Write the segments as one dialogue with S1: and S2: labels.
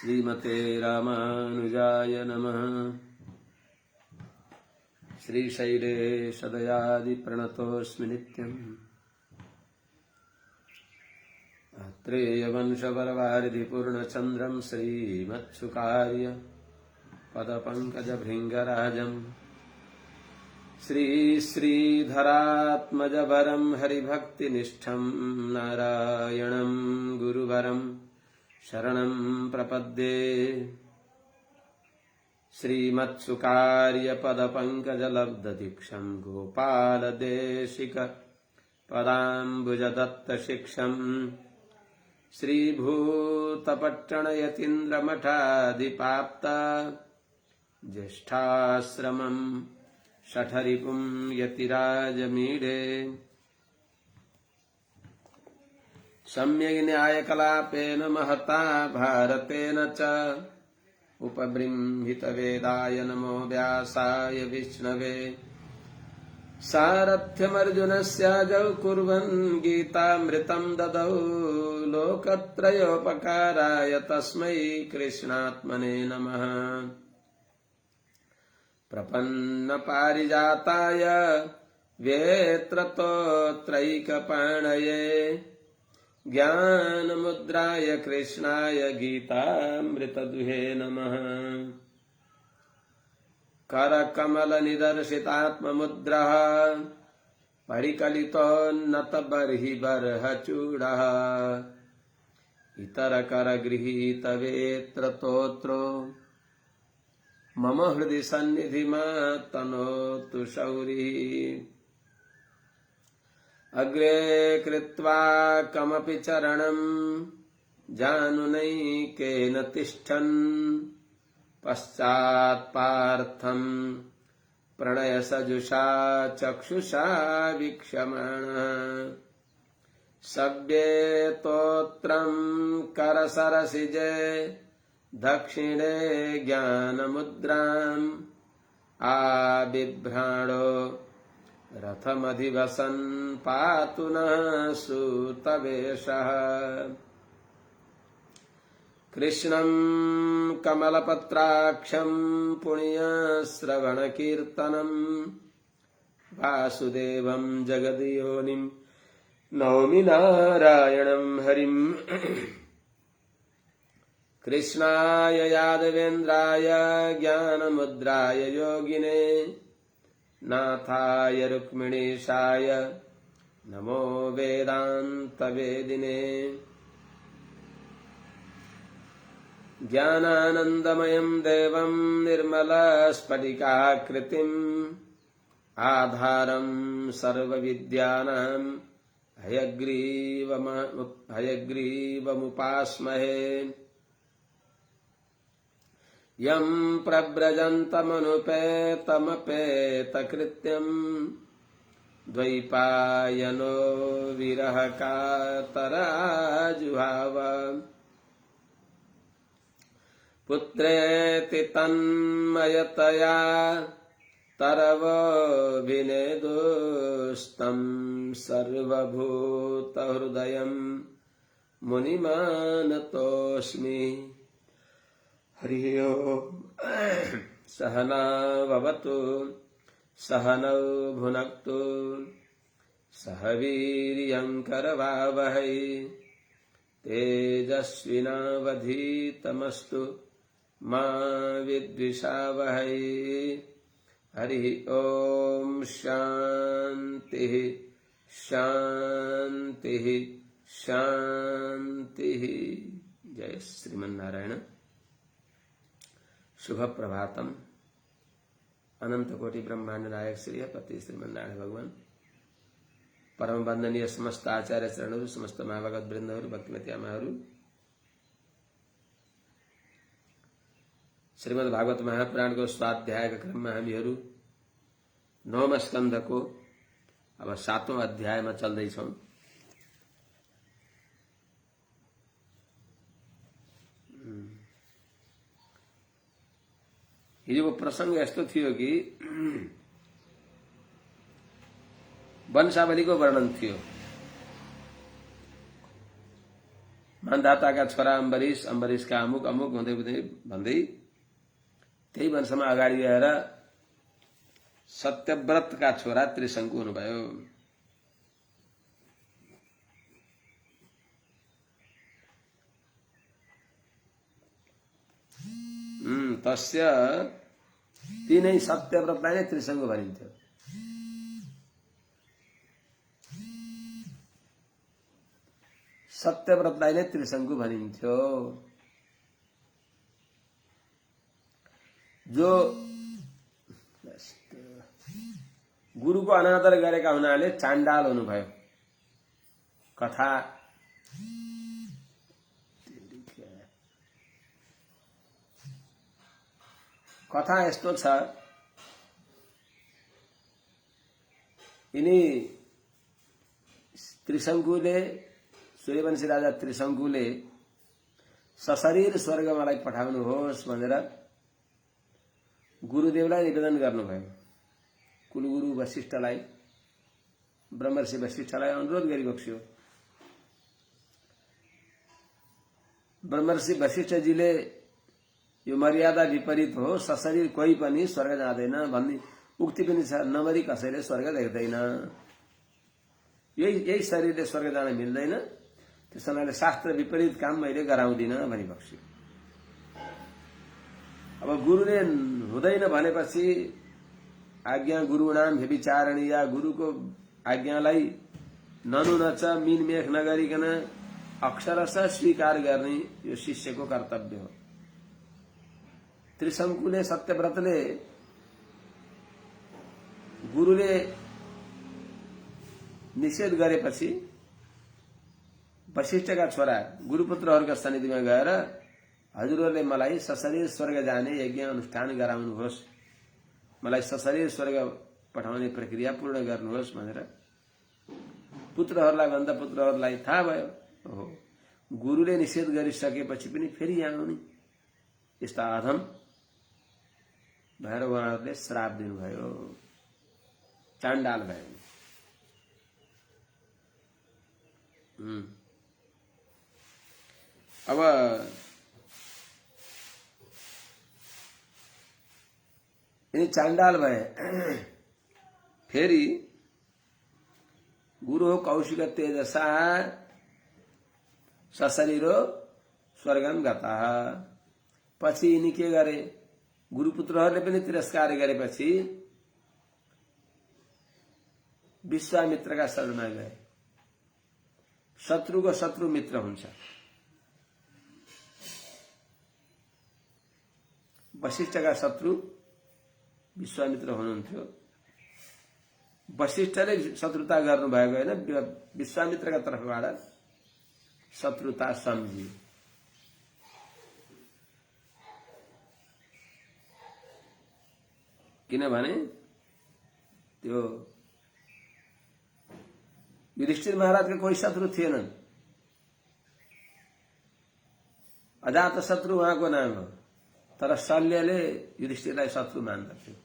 S1: श्रीमते रामानुजाय नमः। श्रीशैलेशदयादिप्रणतोऽस्मि नित्यम्। अत्रेयवंशवरवारिधिपूर्णचन्द्रम् श्रीमत्सुकार्य पदपङ्कजभृङ्गराजम् श्रीधरात्मजवरम् हरिभक्तिनिष्ठम् नारायणम् गुरुवरम् शरणं प्रपद्ये। श्रीमत्सुकार्यपदपङ्कजलब्धदीक्षं गोपालदेशिक पदाम्बुजदत्तशिक्षम् श्रीभूतपट्टणयतीन्द्रमठाधिपाप्त ज्येष्ठाश्रमं शठरिपुं यतिराजमीढे। सम्यग् न्यायकलापेन महता भारतेन च उपबृंहितवेदाय नमो व्यासाय विष्णवे। सारथ्यमर्जुनस्य जौ कुर्वन् गीतामृतं ददौ लोकत्रयोपकाराय तस्मै कृष्णात्मने नमः। प्रपन्नपारिजाताय वेत्रतोत्रैकपाणये ज्ञानमुद्राय कृष्णाय गीतामृतदुहे नमः। करकमलनिदर्शितात्ममुद्रः परिकलितोन्नतबर्हिबर्हचूडः इतरकरगृहीतवेत्रतोत्रो मम हृदि सन्निधिमातनोतु शौरिः। अग्रे कृत्वा कमपि चरणं जानुनैकेन तिष्ठन् पश्चात्पार्थं प्रणयसजुषा चक्षुषा वीक्ष्यमाणः। सव्येतोत्रं करसरसिजे दक्षिणे ज्ञानमुद्राम् आबिभ्राणो रथमधिवसन् पातु नः सूतवेषः। कृष्णं कमलपत्राक्षं पुण्यश्रवणकीर्तनम् वासुदेवं जगद्योनिं नौमि नारायणं हरिम्। कृष्णाय यादवेन्द्राय ज्ञानमुद्राय योगिने नाथाय रुक्मिणीशाय नमो वेदान्तवेदिने। ज्ञानानन्दमयं देवं निर्मलस्फटिकाकृतिम् आधारं सर्वविद्यानां हयग्रीवमुपास्महे। यं प्रव्रजन्तमनुपेतमपेतकृत्यम् द्वैपायनो विरहकातराजुहाव। पुत्रेति तन्मयतया तरवोऽभिनेदुस्तं सर्वभूतहृदयं मुनिमानतोऽस्मि। हरि ओम्। सहना भवतु सहनौ भुनक्तु सह वीर्यङ्करवावहै तेजस्विनावधीतमस्तु मा विद्विषावहै। हरि ओम्। शान्तिः शान्तिः शान्तिः। जय श्रीमन्नारायण। शुभ प्रभातम। अनंत कोटि ब्रह्मांड नायक श्री पति श्रीमन्नारायण भगवान परम वंदनीय समस्त आचार्य चरणहरू समस्त महाभगत वृन्दहरू भक्तिमती आमाहरू श्रीमद् भागवत महापुराणको स्वाध्यायका क्रममा हामीहरू 9औं स्कन्धको अब 7औं अध्यायमा चल्दैछौं। हिजोको प्रसंग यस्तो थियो कि वंशावलीको वर्णन थियो। मान्धाताका छोरा अम्बरीश, अम्बरीशका अमुक अमुक भन्दै भन्दै त्यही वंशमा अगाडि गएर सत्यव्रतका छोरा त्रिशङ्कु हुनुभयो। तस्य तिनै सत्यव्रतलाई नै त्रिशङ्कु भनिन्थ्यो। सत्यव्रतलाई नै त्रिशङ्कु भनिन्थ्यो। जो गुरुको अनादर गरेका हुनाले चाण्डाल हुनुभयो। कथा यस्तो छ, यिनी त्रिशङ्कुले, सूर्यवंशी राजा त्रिशङ्कुले सशरीर स्वर्गमालाई पठाउनुहोस् भनेर गुरुदेवलाई निवेदन गर्नुभयो। कुलगुरु वशिष्ठलाई, ब्रह्मर्षि वशिष्ठलाई अनुरोध गरिबक्स्यो। ब्रह्मर्षि वशिष्ठजीले यो मर्यादा विपरीत हो, सशरीर कोही पनि स्वर्ग जाँदैन भन्ने उक्ति पनि छ। नमरी कसैले स्वर्ग देख्दैन, यही शरीरले स्वर्ग जान मिल्दैन, त्यस कारणले शास्त्र विपरीत काम मैले गराउँदिन भनिबक्स्यो। अब गुरुले हुँदैन भनेपछि आज्ञा गुरुणाम व्यभिचारणीय, गुरुको आज्ञालाई ननुनच मिनमेख नगरिकन अक्षरशः स्वीकार गर्ने यो शिष्यको कर्तव्य हो। त्रिशङ्कुले, सत्यव्रतले गुरुले निषेध गरेपछि वशिष्ठका छोरा गुरुपुत्रहरूका सन्निधिमा गएर हजुरहरूले मलाई सशरीर स्वर्ग जाने यज्ञ अनुष्ठान गराउनुहोस्, मलाई सशरीर स्वर्ग पठाउने प्रक्रिया पूर्ण गर्नुहोस् भनेर पुत्रहरूलाई भन्दा पुत्रहरूलाई थाहा भयो। ओहो, गुरुले निषेध गरिसकेपछि पनि फेरि यहाँ आउने, यस्ता अधम भएर उहाँहरूले श्राप दिनुभयो, चाण्डाल भयो। अब यिनी चाण्डाल भए। फेरि गुरु कौशिक तेजसा सशरीरो स्वर्गम गता। पछि यिनी के गरे, गुरुपुत्रहरूले पनि तिरस्कार गरेपछि विश्वामित्रका शरणमा गए। शत्रुको शत्रु मित्र हुन्छ। वशिष्ठका शत्रु विश्वामित्र हुनुहुन्थ्यो। वशिष्ठले शत्रुता गर्नुभएको होइन, विश्वामित्रका तर्फबाट शत्रुता सम्झियो। किनभने त्यो युधिष्ठिर महाराजका कोही शत्रु थिएनन्। अजात शत्रु उहाँको नाम हो, तर शल्यले युधिष्ठिरलाई शत्रु मान्दथ्यो।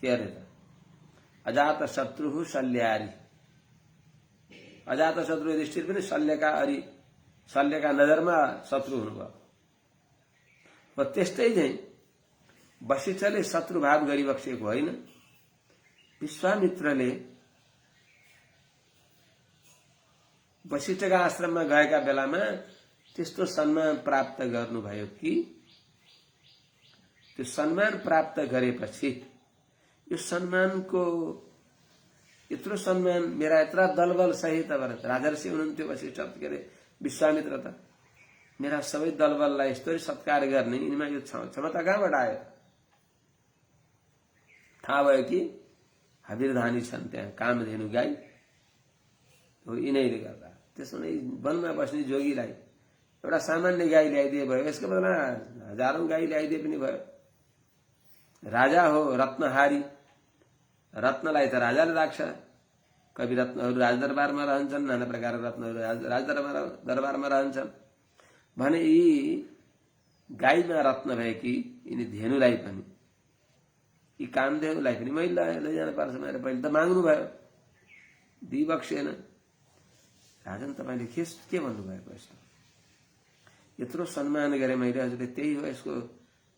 S1: के अरे त, अजात शत्रु शल्यारी। अजात शत्रु युधिष्ठिर पनि शल्यका नजरमा शत्रु हुनुभयो। र त्यस्तै चाहिँ वशिष्ठले शत्रुभाव गरिबक्सेको होइन, विश्वामित्रले वशिष्ठका आश्रममा गएका बेलामा त्यस्तो सम्मान प्राप्त गर्नुभयो कि त्यो सम्मान प्राप्त गरेपछि यो सम्मानको यत्रो सम्मान मेरा यत्रा दलबल सहित राजर्षि हुनुहुन्थ्यो वशिष्ठ, के अरे विश्वामित्र त, मेरा सबै दलबललाई यस्तरी सत्कार गर्ने यिनीमा यो क्षमता कहाँबाट आयो? थाहा भयो कि हबिरधानी छन् त्यहाँ, कामधेनु गाई हो, यिनैले गर्दा। त्यसो भने वनमा बस्ने जोगीलाई एउटा सामान्य गाई ल्याइदिए भयो, यसको बदला हजारौं गाई ल्याइदिए पनि भयो। राजा हो रत्नहारी, रत्नलाई त राजाले राख्छ। कवि रत्नहरू राजदरबारमा रहन्छन्, नाना प्रकारका रत्नहरू राजदरबारमा रहन्छन् भने यी गाईमा रत्न भए कि यिनी धेनुलाई पनि, यी कामधेनुलाई पनि मैले लैजान पर्छ भनेर पहिले त माग्नु भयो, दिइबक्सेन। राजन, तपाईँले के भन्नुभएको यस्तो? यत्रो सम्मान गरे मैले, हजुरले त्यही हो यसको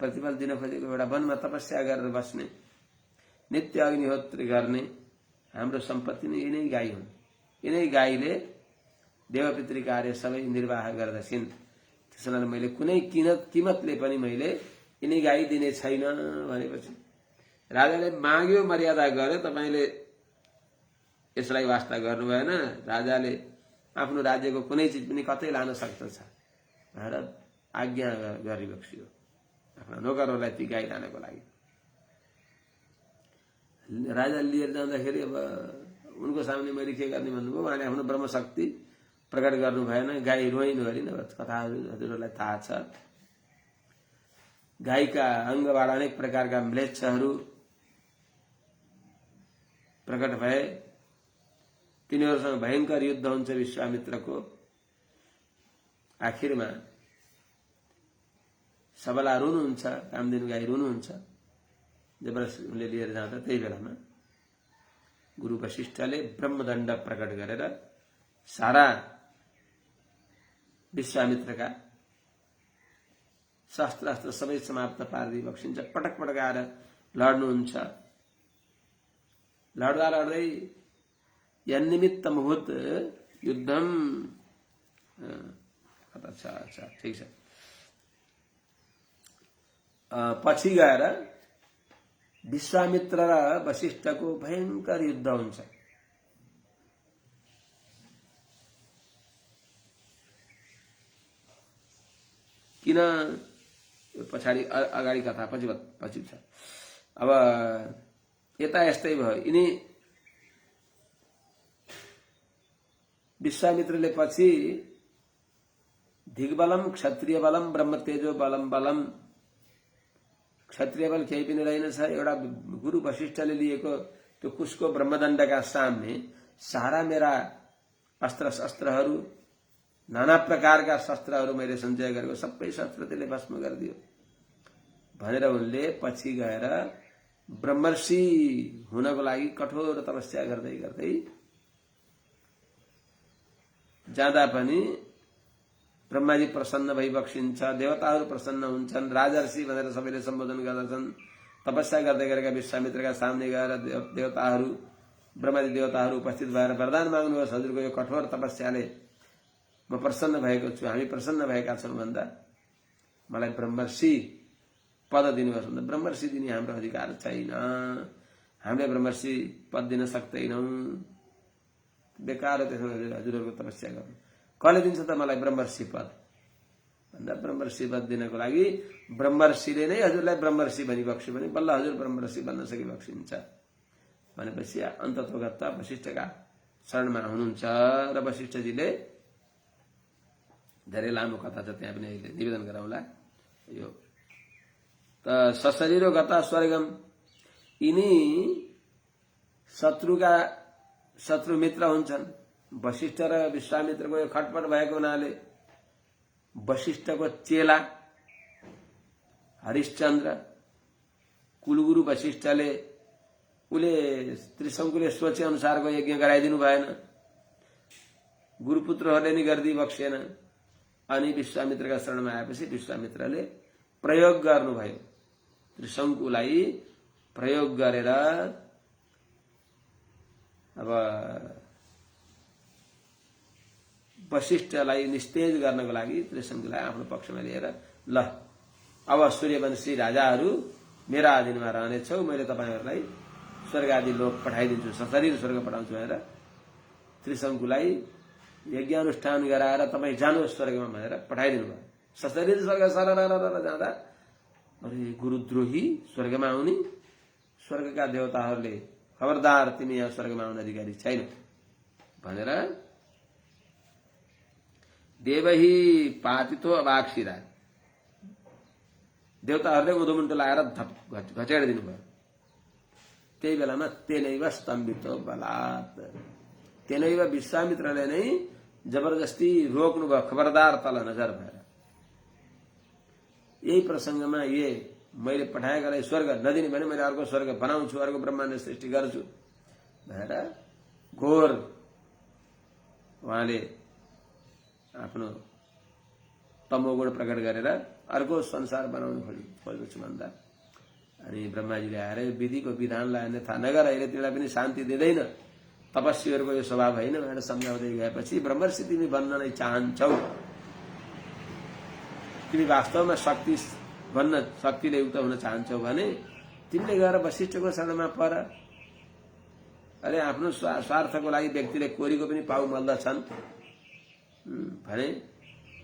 S1: प्रतिफल दिन खोजेको। एउटा वनमा तपस्या गरेर बस्ने, नित्य अग्निहोत्र गर्ने, हाम्रो सम्पत्ति नै यिनै गाई हुन्। यिनै गाईले देवपितृ कार्य सबै निर्वाह गर्दछिन्। त्यसैले मैले कुनै किमतले पनि मैले यिनै गाई दिने छैन भनेपछि राजाले माग्यो, मर्यादा गर्यो, तपाईले यसलाई वास्ता गर्नु भएन। राजाले आफ्नो राज्यको कुनै चिज पनि कतै लान सक्दछ भनेर आज्ञा गरिबक्सियो आफ्ना नोकरहरूलाई ती गाई लानको लागि। राजा लिएर जाँदाखेरि अब उनको सामने मैले के गर्ने भन्नुभयो। उहाँले आफ्नो ब्रह्मशक्ति प्रकट गर्नु भएन। गाई रोइनु हरिन कथाहरू हजुरहरूलाई थाहा छ। गाईका अङ्गबाट अनेक प्रकारका म्लेच्छहरू प्रकट भए। तिनीहरूसँग भयंकर युद्ध हुन्छ विश्वामित्रको। आखिरमा सबला रुनुहुन्छ, कामधेनु गाई रुनुहुन्छ। जबरजस्ती उनले लिएर जाँदा त्यही बेलामा गुरु वशिष्ठले ब्रह्मदण्ड प्रकट गरेर सारा विश्वामित्रका शस्त्रास्त्र सबै समाप्त पारिदिई बक्सिन्छ। पटक पटक आएर लड्नुहुन्छ। लड्दा लड्दै यन्निमित्त मुहुत युद्धम। अच्छा ठिक छ। पछि गएर विश्वामित्र र वशिष्ठको भयंकर युद्ध हुन्छ। किन पछाडि अगाडि कथा पछि छ। अब यता यस्तै भयो। यिनी विश्वामित्रले पछि दिग्बलम क्षत्रिय बलम ब्रह्मतेजो बलम क्षत्रिय बल केही पनि रहेनछ। एउटा गुरु वशिष्ठले लिएको त्यो कुशको ब्रह्मदण्डका सामने सारा मेरा अस्त्र शस्त्रहरू, नाना प्रकारका शस्त्रहरू मैले सञ्चय गरेको सबै शस्त्र त्यसले भस्म गरिदियो भनेर उनले पछि गएर ब्रह्मर्षि हुनको लागि कठोर तपस्या गर्दै गर्दै जाँदा पनि ब्रह्माजी प्रसन्न भई बक्सिन्छ। देवताहरू प्रसन्न हुन्छन्। राजर्षि भनेर सबैले सम्बोधन गर्दछन्। तपस्या गर्दै गरेका विश्वामित्रका सामने गएर देवताहरू, ब्रह्माजी देवताहरू उपस्थित भएर वरदान माग्नुहोस्, हजुरको यो कठोर तपस्याले म प्रसन्न भएको छु, हामी प्रसन्न भएका छौँ भन्दा मलाई ब्रह्मर्षि पद दिनुहोस् भन्दा ब्रह्मर्षि दिने हाम्रो अधिकार छैन, हामीले ब्रह्मर्षि पद दिन सक्दैनौँ, बेकार त्यसो हजुरहरूको तपस्या गर्नु। कसले दिन्छ त मलाई ब्रह्मर्षि पद भन्दा ब्रह्मर्षि पद दिनको लागि ब्रह्मर्षिले नै हजुरलाई ब्रह्मर्षि भनी बक्स्यो भने बल्ल हजुर ब्रह्मर्षि बन्न सकि बक्सिन्छ भनेपछि अन्ततोगत वशिष्ठका शरणमा हुनुहुन्छ। र वशिष्ठजीले धेरै लामो कथा छ, त्यहाँ पनि अहिले निवेदन गरौँला। यो त सशरीरो गता स्वर्गम। यिनी शत्रु मित्र हुन्छन्। वशिष्ठ र विश्वामित्रको यो खटपट भएको हुनाले वशिष्ठको चेला हरिश्चन्द्र, कुलगुरु वशिष्ठले उले त्रिशङ्कुले सोचे अनुसारको यज्ञ गराइदिनु भएन, गुरुपुत्रहरूले नि गरिदिई बक्सेन। अनि विश्वामित्रका शरणमा आएपछि विश्वामित्रले प्रयोग गर्नुभयो। त्रिशङ्कुलाई प्रयोग गरेर अब वशिष्ठलाई निस्तेज गर्नको लागि त्रिशङ्कुलाई आफ्नो पक्षमा लिएर ल अब सूर्यवंशी राजाहरू मेरा अधीनमा रहनेछौ, मैले तपाईहरुलाई स्वर्ग आदि लोक पठाइदिन्छु, सशरीर स्वर्ग पठाउँछु भनेर त्रिशङ्कुलाई यज्ञानुष्ठान गराएर तपाईं जानुहोस् स्वर्गमा भनेर पठाइदिनु भयो। सशरीर स्वर्ग सरर जाँदा अरे गुरुद्रोही स्वर्गमा आउने, स्वर्गका देवताहरूले खबरदार तिमी यहाँ स्वर्गमा आउने अधिकारी छैन भनेर देवही पातितो अबाक्षिरा देवताहरूले उदोमुन्टो लगाएर घचेडिदिनु भयो। त्यही बेलामा तेनैव स्तम्भितो बलात्, तेनैव विश्वामित्रले नै जबरजस्ती रोक्नु भयो, खबरदार तल नजर भएर। यही प्रसंगमा ये मैले पठाएकालाई स्वर्ग नदिने भने मैले अर्को स्वर्ग बनाउँछु, अर्को ब्रह्माण्ड सृष्टि गर्छु भनेर घोर उहाँले आफ्नो तमोगुण प्रकट गरेर अर्को संसार बनाउनु खोज्छु भन्दा अनि ब्रह्माजीले आएर विधिको विधानलाई अन्यथा नगर, अहिले तिमीलाई पनि शान्ति दिँदैन, तपस्वीहरूको यो स्वभाव होइन भनेर सम्झाउँदै गएपछि ब्रह्मर्षि तिमी बन्न नै चाहन्छौ, तिमी वास्तवमा शक्तिले युक्त हुन चाहन्छौ भने तिमीले गएर वशिष्ठको शरणमा पर। अरे आफ्नो स्वार्थको लागि व्यक्तिले कोरीको पनि पाउ मल्दछन् भने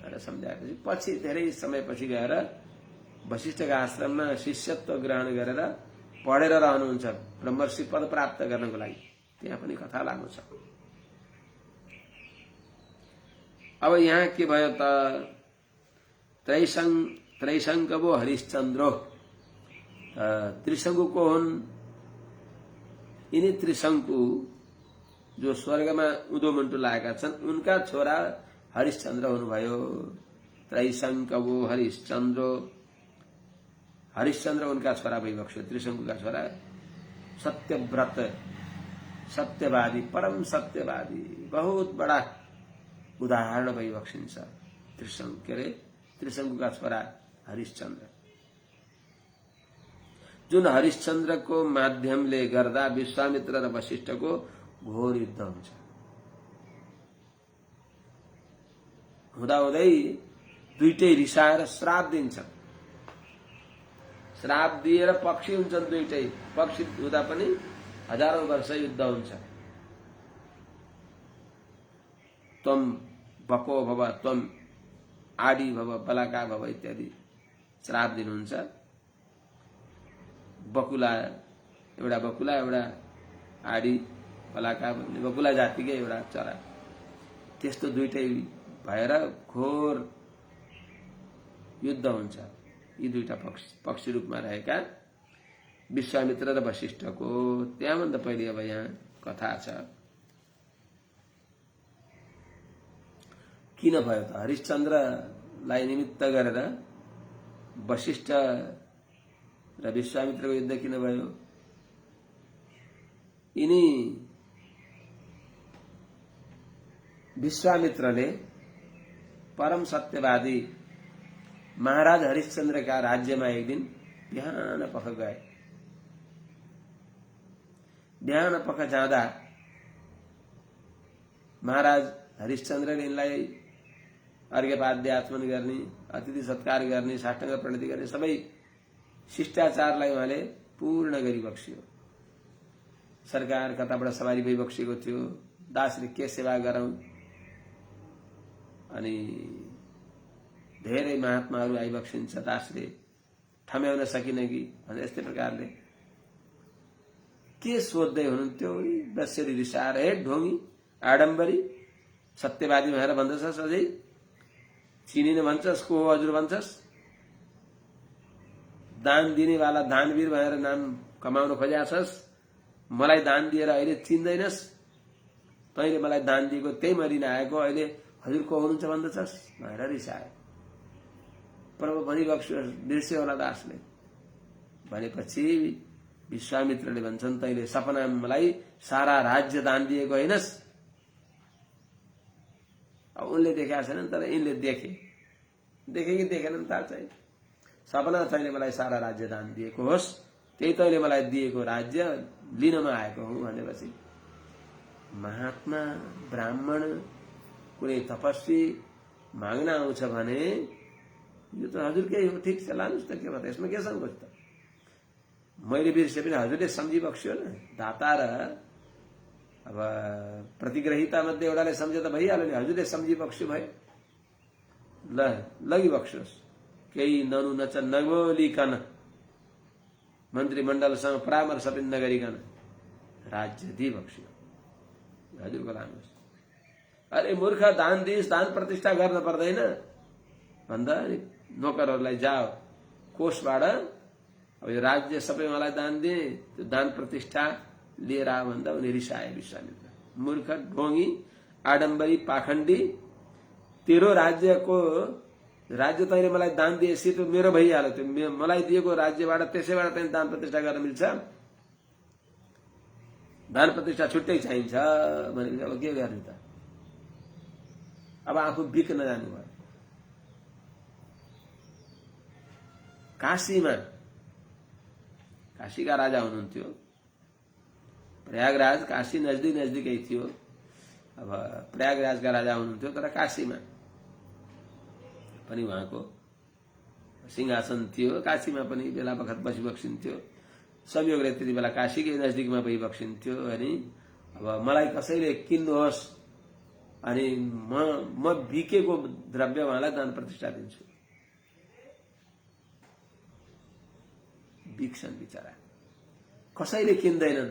S1: सम्झाएपछि पछि धेरै समयपछि गएर वशिष्ठका आश्रममा शिष्यत्व ग्रहण गरेर पढेर रहनुहुन्छ ब्रह्मर्षि पद प्राप्त गर्नको लागि। त्यहाँ पनि कथा लामो छ। अब यहाँ के भयो त, त्रैशङ्कवो हरिश्चन्द्रो, त्रिशङ्कु को हुन्? यिनी त्रिशङ्कु जो स्वर्गमा उदो मुन्टु लागेका छन् उनका छोरा हरिश्चन्द्र हुनुभयो। त्रैशङ्कवो हरिश्चन्द्रो, हरिश्चन्द्र उनका छोरा भइबक्स्यो, त्रिशङ्कुका छोरा। सत्यव्रत, सत्यवादी, परम सत्यवादी, बहुत बड़ा उदाहरण भइबक्सिन्छ त्रिशङ्कुका छोरा हरिश्चन्द्र, जुन हरिश्चन्द्रको माध्यमले गर्दा विश्वामित्र र वशिष्ठको घोर युद्ध हुन्छ। हुँदाहुँदै दुईटै रिसाएर श्राप दिन्छन्। श्राप दिएर पक्षी हुन्छन् दुईटै। पक्षी हुँदा पनि हजारौं वर्ष युद्ध हुन्छ। त्वम बको भव, त्वम आडी भव, बलाका भव इत्यादि श्राप दिनुहुन्छ। बकुला, एउटा बकुला, एउटा आडी, बलाका भन्ने बकुला जातिकै एउटा चरा, त्यस्तो दुईटै भएर घोर युद्ध हुन्छ। यी दुईटा पक्षी रूपमा रहेका विश्वामित्र र वशिष्ठको। त्यहाँभन्दा पहिले अब यहाँ कथा छ। किन भयो त? हरिश्चन्द्रलाई निमित्त गरेर वशिष्ठ र विश्वामित्रको युद्ध किन भयो? यिनी विश्वामित्रले परम सत्यवादी महाराज हरिश्चन्द्रका राज्यमा एक दिन बिहान पख गए। बिहान पख जाँदा महाराज हरिश्चन्द्रले यिनलाई अर्घ्यपाद्य आचमन गर्ने, अतिथि सत्कार गर्ने, साष्टाङ्ग प्रणति गर्ने सबै शिष्टाचारलाई उहाँले पूर्ण गरिबक्सियो। सरकार कताबाट सवारी भइबक्सेको थियो। दासले के सेवा गरौं? अनि धेरै महात्माहरू आइबक्सिन्छ, दासले ठम्याउन सकिन कि भने यस्तै प्रकारले के सोध्दै हुनुहुन्थ्यो? दशरी रिसाएर, हे ढोंगी, आडम्बरी, सत्यवादी भनेर भन्दछस्, अझै चिनिन भन्छस्, को हो हजुर भन्छस्, दान दिनेवाला दानवीर भनेर नाम कमाउन खोजेछस्, मलाई दान दिएर अहिले चिन्दैनस्, तैँले मलाई दान दिएको त्यही म लिन आएको, अहिले हजुर को हुनुहुन्छ भन्दछस् भनेर रिसाए। प्रभु भनिबक्स्यो, बिर्स्यो होला दासले। भनेपछि विश्वामित्रले भन्छन्, तैँले सपनामा मलाई सारा राज्य दान दिएको हैनस्। अब उनले देखेका छैनन्, तर यिनले देखे कि देखेनन् थाहा छैन। सपना तैँले मलाई सारा राज्य दान दिएको होस्, त्यही तैँले मलाई दिएको राज्य लिनमा आएको हुँ भनेपछि महात्मा, ब्राह्मण, कुनै तपस्वी माग्न आउँछ भने यो त हजुरकै हो, ठिक छ, लानुहोस् त, के भन्छ, यसमा के सङ्कोच त? मैले बिर्से पनि हजुरले सम्झिबक्स्यो न। दाता र अब प्रतिग्रहिता मध्ये एउटाले सम्झे त भइहाल्यो नि, हजुरले सम्झिबक्स्यो भयो, ल लगिबक्स्योस्। केही ननु नच नबोलिकन, मन्त्रीमण्डलसँग परामर्श पनि नगरिकन राज्य दिइबक्स्यो, हजुरको लानुहोस्। अरे मूर्ख, दान दिइस्, दान प्रतिष्ठा गर्न पर्दैन भन्दा नोकरहरूलाई जाओ कोषबाट अब यो राज्य सबै मलाई दान दिए, त्यो दान प्रतिष्ठा लिएर आ भन्दा उनी रिसाए विश्वामित्र। मूर्ख, ढोंगी, आडम्बरी, पाखण्डी, तेरो राज्य तैँले मलाई दान दिएपछि त्यो मेरो भइहाल्यो, त्यो मलाई दिएको राज्यबाट त्यसैबाट तैँले दान प्रतिष्ठा गर्न मिल्छ? दान प्रतिष्ठा छुट्टै चाहिन्छ भनेपछि अब के गर्ने त? अब आफू बिक्न जानुभयो। काशीमा काशीका राजा हुनुहुन्थ्यो। प्रयागराज काशी नजिकै थियो। अब प्रयागराजका राजा हुनुहुन्थ्यो, तर काशीमा पनि उहाँको सिंहासन थियो। काशीमा पनि बेला बखत बसिबक्सिन्थ्यो। संयोगले त्यति बेला काशीकै नजिकमा बसिबक्सिन्थ्यो। अनि अब मलाई कसैले किन्नुहोस् अनि म बिकेको द्रव्य उहाँलाई दान प्रतिष्ठा दिन्छु। बिक्छन् बिचरा, कसैले किन्दैनन्।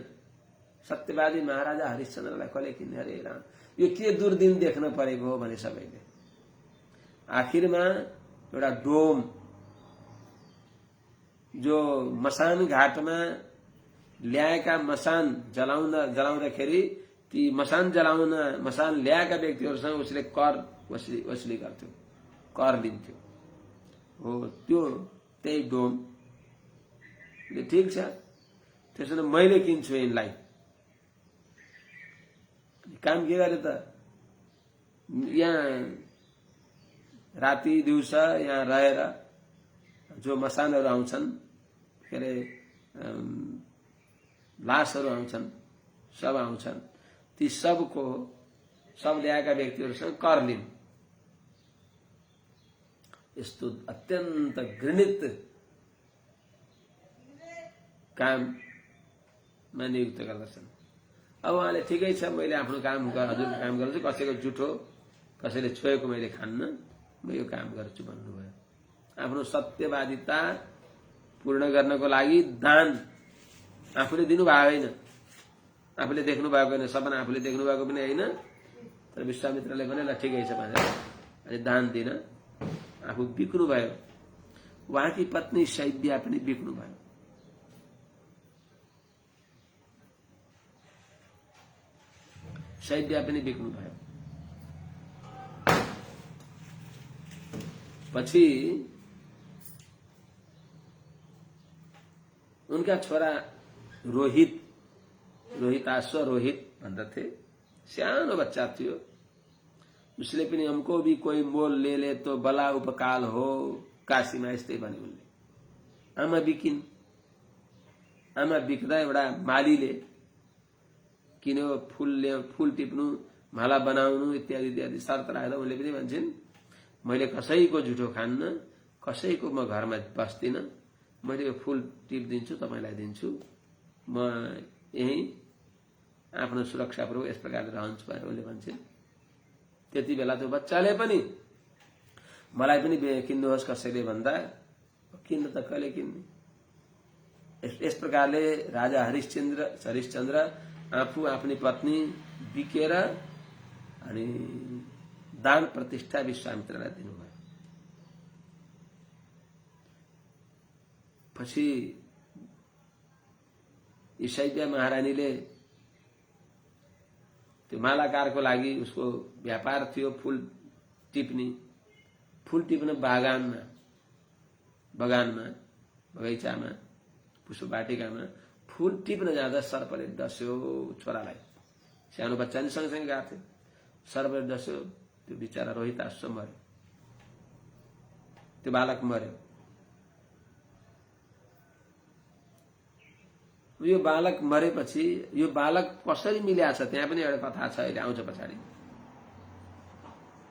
S1: सत्यवादी महाराजा हरिश्चन्द्रलाई कसले किन्ने? अरे राम, यो के दुर्दिन देख्न परेको हो भने सबैले। आखिरमा एउटा डोम जो मसान घाटमा ल्याएका मसान जलाउँदाखेरि ती मसान ल्याएका व्यक्तिहरूसँग उसले कर वसुली गर्थ्यो, कर लिन्थ्यो। हो त्यो त्यही डोम। ठिक छ, त्यसो भने मैले किन्छु यिनलाई। काम के गरे त? यहाँ राति दिउँसो यहाँ रहेर जो मसानहरू आउँछन्, के अरे लासहरू आउँछन्, सब आउँछन्, ती सबको सब ल्याएका व्यक्तिहरूसँग कर लिन्। यस्तो अत्यन्त घृणित काममा नियुक्त गर्दछन्। अब उहाँले ठिकै छ, मैले आफ्नो काम हजुरको काम गर्छु, कसैको जुठो कसैले छोएको मैले खान्न, म यो काम गर्छु भन्नुभयो। आफ्नो सत्यवादिता पूर्ण गर्नको लागि दान आफूले दिनुभएको होइन, आफूले देख्नु भएको होइन, सपना आफूले देख्नु भएको पनि होइन। तर विश्वामित्रले भने ल ठिकै छ भनेर अनि दान दिन आफू बिक्नु भयो। उहाँकी पत्नी शैब्या पनि बिक्नु भयो। शैब्या पनि बिक्नु भयो। पछि उनका छोरा रोहिताश्व रोहित भन्दथे, सानो बच्चा थियो। उसले पनि हमको भी कोई मोल ले ले तो बला उपकाल हो, काशीमा यस्तै भन्यो उनले। आमा बिकिन्। आमा बिक्दा एउटा मालीले किन्यो, फूल टिप्नु, माला बनाउनु इत्यादि इत्यादि शर्त राख्दा उनले पनि भन्छन् मैले कसैको झुठो खान्न, कसैको म घरमा बस्दिन, मैले यो फूल टिपिदिन्छु, तपाईलाई दिन्छु, म यही आफ्नो सुरक्षापूर्वक यस प्रकारले रहन्छु भनेर उनले भन्छन्। त्यति बेला त्यो बच्चाले पनि मलाई पनि किन्नुहोस् कसैले भन्दा किन्न त कहिले किन्ने। यस प्रकारले राजा हरिश्चन्द्र आफू आफ्नी पत्नी बिकेर अनि दान प्रतिष्ठा विश्वामित्रलाई दिनुभयो। पछि शैब्या महारानीले त्यो मालाकारको लागि उसको व्यापार थियो, फूल टिप्न बगानमा बगैँचामा पुष्प वाटिकामा फूल टिप्न जाँदा सर्पले डस्यो छोरालाई। सानो बच्चा नि सँगसँगै गएको थियो। सर्पले डस्यो, त्यो बिचरा रोहिताश्व मर्यो, त्यो बालक मर्यो। यो बालक मरेपछि यो बालक कसरी मिल्या छ त्यहाँ पनि एउटा कथा छ, अहिले आउँछ पछाडि।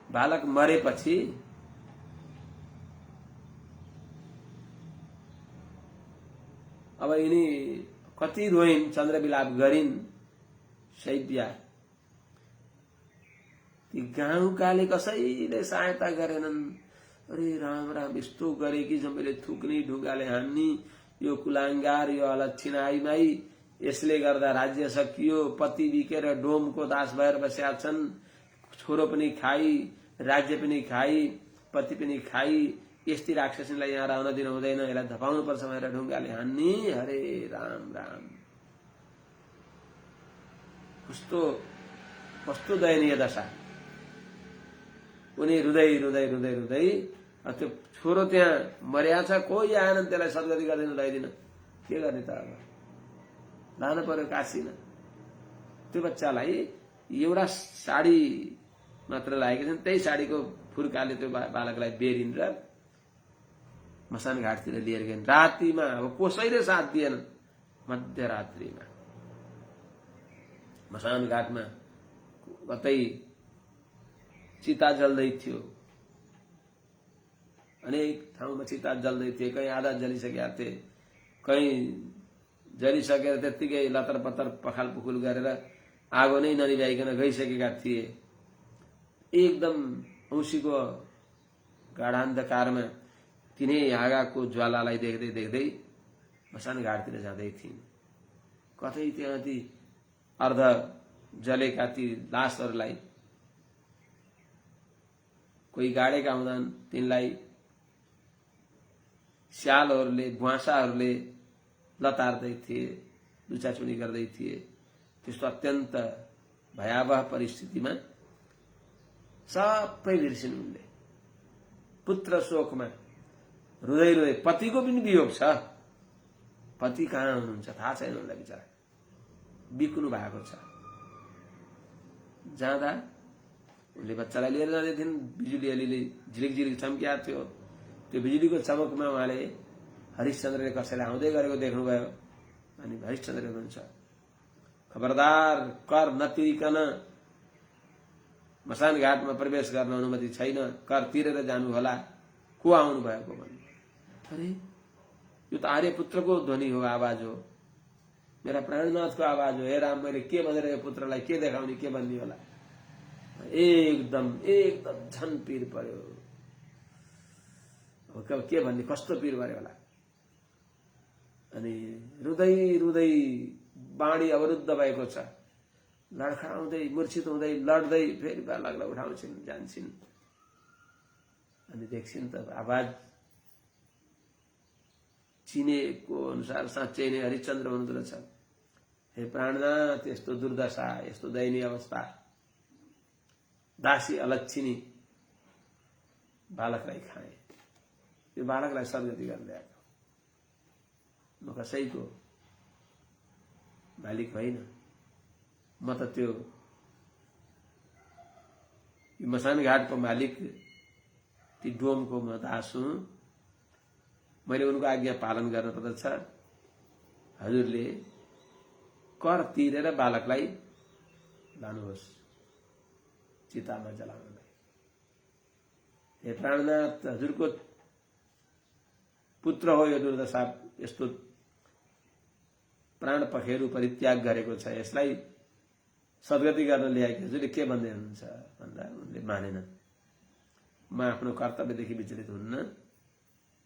S1: बालक मरेपछि अब यिनी कति रोइन्, चन्द्रविलाप गरिन्। शैब्या ती गाउँकाले कसैले सहायता गरेनन्। अरे राम राम, यस्तो गरेकी छ मैले, थुक्ने ढुङ्गाले हान्ने, यो कुलाङ्गार, यो अलक्षिणाईमाई, यसले गर्दा राज्य सकियो, पति बिकेर डोमको दास भएर बसेका छन्, छोरो पनि खाई, राज्य पनि खाई, पति पनि खाई, यस्ती राक्षसनीलाई यहाँ रहन दिन हुँदैन, यसलाई धपाउनु पर्छ भनेर ढुङ्गाले हान्ने। हरे राम राम, कस्तो दयनीय दशा। उनी रुँदै रुँदै रुँदै रुँदै त्यो छोरो त्यहाँ मर्या छ, कोही आएनन् त्यसलाई सद्गति गरिदिनु ल्याइदिन, के गर्ने त अब, लानु पर्यो काशीमा। त्यो बच्चालाई एउटा साडी मात्र लागेको छन्, त्यही साडीको फुर्काले त्यो बालकलाई बेरिन् र मसान घाटतिर लिएर गए। रातिमा अब कसैले साथ दिएन। मध्यरात्रिमा मसान घाटमा कतै चिता जल्दै थियो, अनेक ठाउँमा चिता जल्दै थिए, कहीँ आधा जलिसकेका थिए, कहीँ जलिसकेर त्यत्तिकै लतर पतर पखाल पुखुल गरेर आगो नै ननिभ्याइकन गइसकेका थिए। एकदम औँसीको गाढान्धकारमा तिनै हाँगाको ज्वालालाई देख्दै देख्दै मसान घाटतिर जाँदै थिइन्। कतै त्यहाँ ती अर्ध जलेका ती लासहरूलाई कोही गाडेका हुँदान्, तिनलाई स्यालहरूले भुवासाहरूले लतार्दै थिए, लुचाचुनी गर्दै थिए। त्यस्तो अत्यन्त भयावह परिस्थितिमा सबै बिर्सिन् उनले। पुत्र शोकमा रुँदै रुँदै, पतिको पनि वियोग छ, पति कहाँ हुनुहुन्छ थाहा छैन उनलाई, बिचरा बिक्नु भएको छ। जाँदा उनले बच्चालाई लिएर जाँदै थिइन्। बिजुली अलिअलि झिलिक झिलिक चम्किया थियो। त्यो बिजुलीको चमकमा उहाँले हरिश्चन्द्रले कसैलाई आउँदै गरेको देख्नुभयो। अनि हरिश्चन्द्रले भन्छ, खबरदार, कर नतिरिकन मसान घाटमा प्रवेश गर्न अनुमति छैन, कर तिरेर जानु होला। को आउनु भएको भन्नु? अरे यो त आर्यपुत्रको ध्वनि हो, आवाज हो, मेरा प्राणनाथको आवाज हो। हे राम, मैले के भनेर यो पुत्रलाई के देखाउने, के भन्ने होला? एकदम एकदम झन पीर पर्यो। के भन्ने, कस्तो पीर पर्यो होला। अनि रुँदै रुँदै बाणी अवरुद्ध भएको छ, लडखडाउँदै मूर्छित हुँदै लड्दै फेरि बालकलाई उठाउँछिन्, जान्छन्। अनि देख्छिन् त आवाज चिनेको अनुसार साँच्चै नै हरिश्चन्द्र हुनुहुँदो रहेछ। हे प्राणनाथ, यस्तो दुर्दशा, यस्तो दयनीय अवस्था, दासी अलक्षिणी बालकलाई खाए। यो बालकलाई सद्गति गर्न ल्याएको, म कसैको मालिक होइन, म त त्यो मसान घाटको मालिक, ती डोमको म दास हुँ। मैले उनको आज्ञा पालन गर्न पर्दछ। हजुरले कर तिरेर बालकलाई लानुहोस् चितामा जलाउनलाई। हे प्राणनाथ, हजुरको पुत्र हो यो दुर्दशा, यस्तो प्राण पखेरु परित्याग गरेको छ, यसलाई सद्गति गर्न ल्याएकी हजुरले के भन्दै हुनुहुन्छ भन्दा उनले मानेनन्। म आफ्नो कर्तव्यदेखि विचलित हुन्न,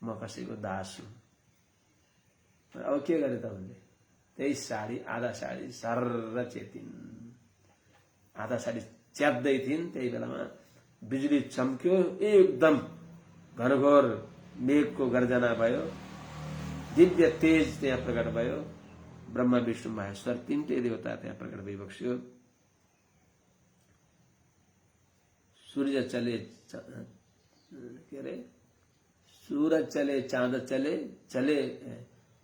S1: म कसैको दास हुँ। अब के गरे त उनले? त्यही साडी, आधा साडी सर्र चेतिन्। आधा साडी च्याप्दै थिइन्। त्यही बेलामा बिजुली चम्क्यो, एकदम घनघोर मेघको गर्जना भयो, दिव्य तेज त्यहाँ प्रकट भयो। ब्रह्मा विष्णु महेश्वर तीनटै देवता त्यहाँ प्रकट भइबक्स्यो। सूर्य चले, के अरे, सूरज चले चाँद चले, चले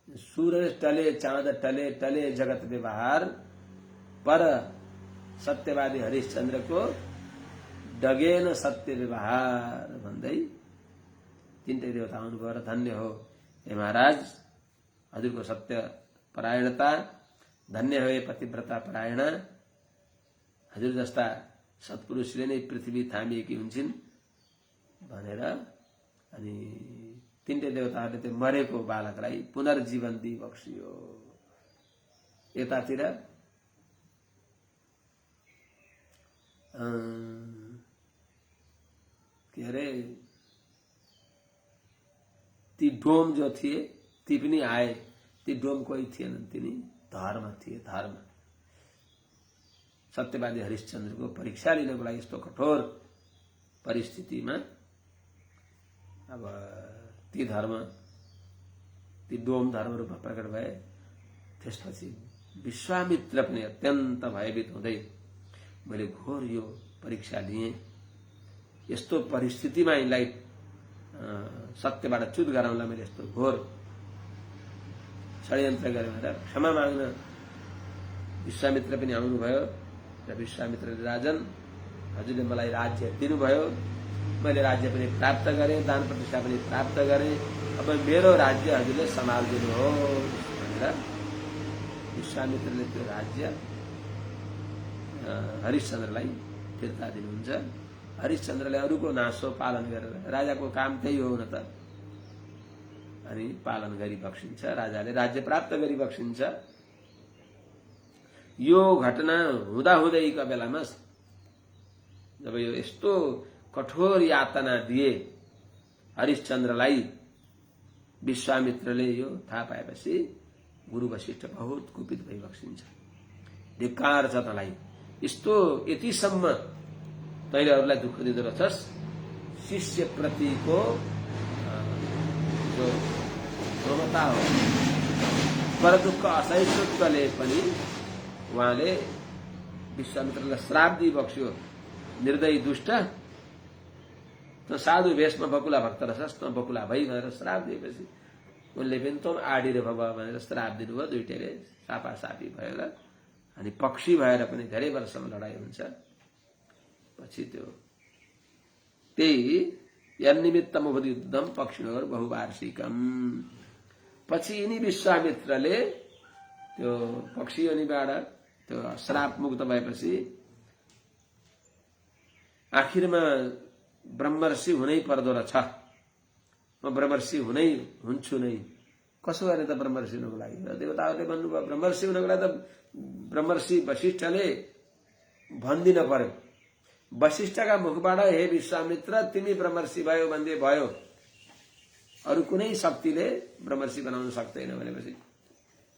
S1: सूरज टले चाँद टले, टले जगत व्यवहार, पर सत्यवादी हरिश्चन्द्र को डगेन सत्य व्यवहार भन्दै तीनटै देवता आउनुभयो र धन्य हो हे महाराज, हजुरको सत्य परायणता, धन्य हो हे पतिव्रता परायण, हजुर जस्ता सत्पुरुषले नै पृथ्वी थामिएकी हुन्छन् भनेर। अनि तीनटै देवताहरूले त्यो मरेको बालकलाई पुनर्जीवन दिइबक्सियो। यतातिर के अरे, ती डोम जो थिए ती पनि आए। ती डोम कोही थिएनन्, तिनी धर्म थिए। धर्म सत्यवादी हरिश्चन्द्रको परीक्षा लिनको लागि यस्तो कठोर परिस्थितिमा अब ती धर्म, ती डोम धर्म रूपमा प्रकट भए। त्यसपछि विश्वामित्र पनि अत्यन्त भयभीत हुँदै, मैले घोर यो परीक्षा लिएँ, यस्तो परिस्थितिमा यिनलाई सत्यबाट च्युत गराउनलाई मैले यस्तो घोर षड्यन्त्र गरेँ भनेर क्षमा माग्न विश्वामित्र पनि आउनुभयो। र विश्वामित्रले, राजन, हजुरले मलाई राज्य दिनुभयो, मैले राज्य पनि प्राप्त गरेँ, दान प्रतिष्ठा पनि प्राप्त गरेँ, अब मेरो राज्य हजुरले सम्हालिदिनुहोस् भनेर विश्वामित्रले त्यो राज्य हरिश्चन्द्रलाई फिर्ता दिनुहुन्छ। हरिश्चन्द्रले अरूको नासो पालन गरेर, राजाको काम त्यही हो न त, अनि पालन गरी बक्सिन्छ। राजाले राज्य प्राप्त गरी बक्सिन्छ। यो घटना हुँदाहुँदैका बेलामा जब यो यस्तो कठोर यातना दिए हरिश्चन्द्रलाई, विश्वामित्रले यो थाहा पाएपछि गुरु वशिष्ठ बहुत कुपित भई बक्सिन्छ। धिक्कार छ तँलाई, यस्तो यतिसम्म तैँले अरूलाई दुःख दिँदो रहेछस्। शिष्य प्रतिको जो ममता हो, पर दुःख असहिष्णुत्वले पनि उहाँले विश्वामित्रलाई श्राप दिइबक्स्यो। निर्दयी दुष्ट, त साधु वेशमा बकुला भक्त रहेछस्, त बकुला भई भनेर श्राप दिएपछि उनले पनि तँ आडी रे बाबा भनेर श्राप दिनुभयो। दुइटैले सापासापी भएर अनि पक्षी भएर पनि धेरै वर्षसम्म लडाईँ हुन्छ। पछि त्यही यन्निमित्तम युद्धम पक्षिणोर बहुवार्षिकम। पछि यिनी विश्वामित्रले त्यो पक्षी योनिबाट त्यो श्राप मुक्त भएपछि आखिरमा ब्रह्मर्षि हुनै पर्दो रहेछ। म ब्रह्मर्षि हुन्छु नै। कसो गरे त ब्रह्मर्षि हुनको लागि? देवताहरूले भन्नुभयो ब्रह्मर्षि हुनको लागि त ब्रह्मर्षि वशिष्ठले भनिदिन पर्यो। वशिष्ठका मुखबाट हे विश्वामित्र तिमी ब्रह्मर्षि भयो भन्दै भयो, अरू कुनै शक्तिले ब्रह्मर्षि बनाउन सक्दैन भनेपछि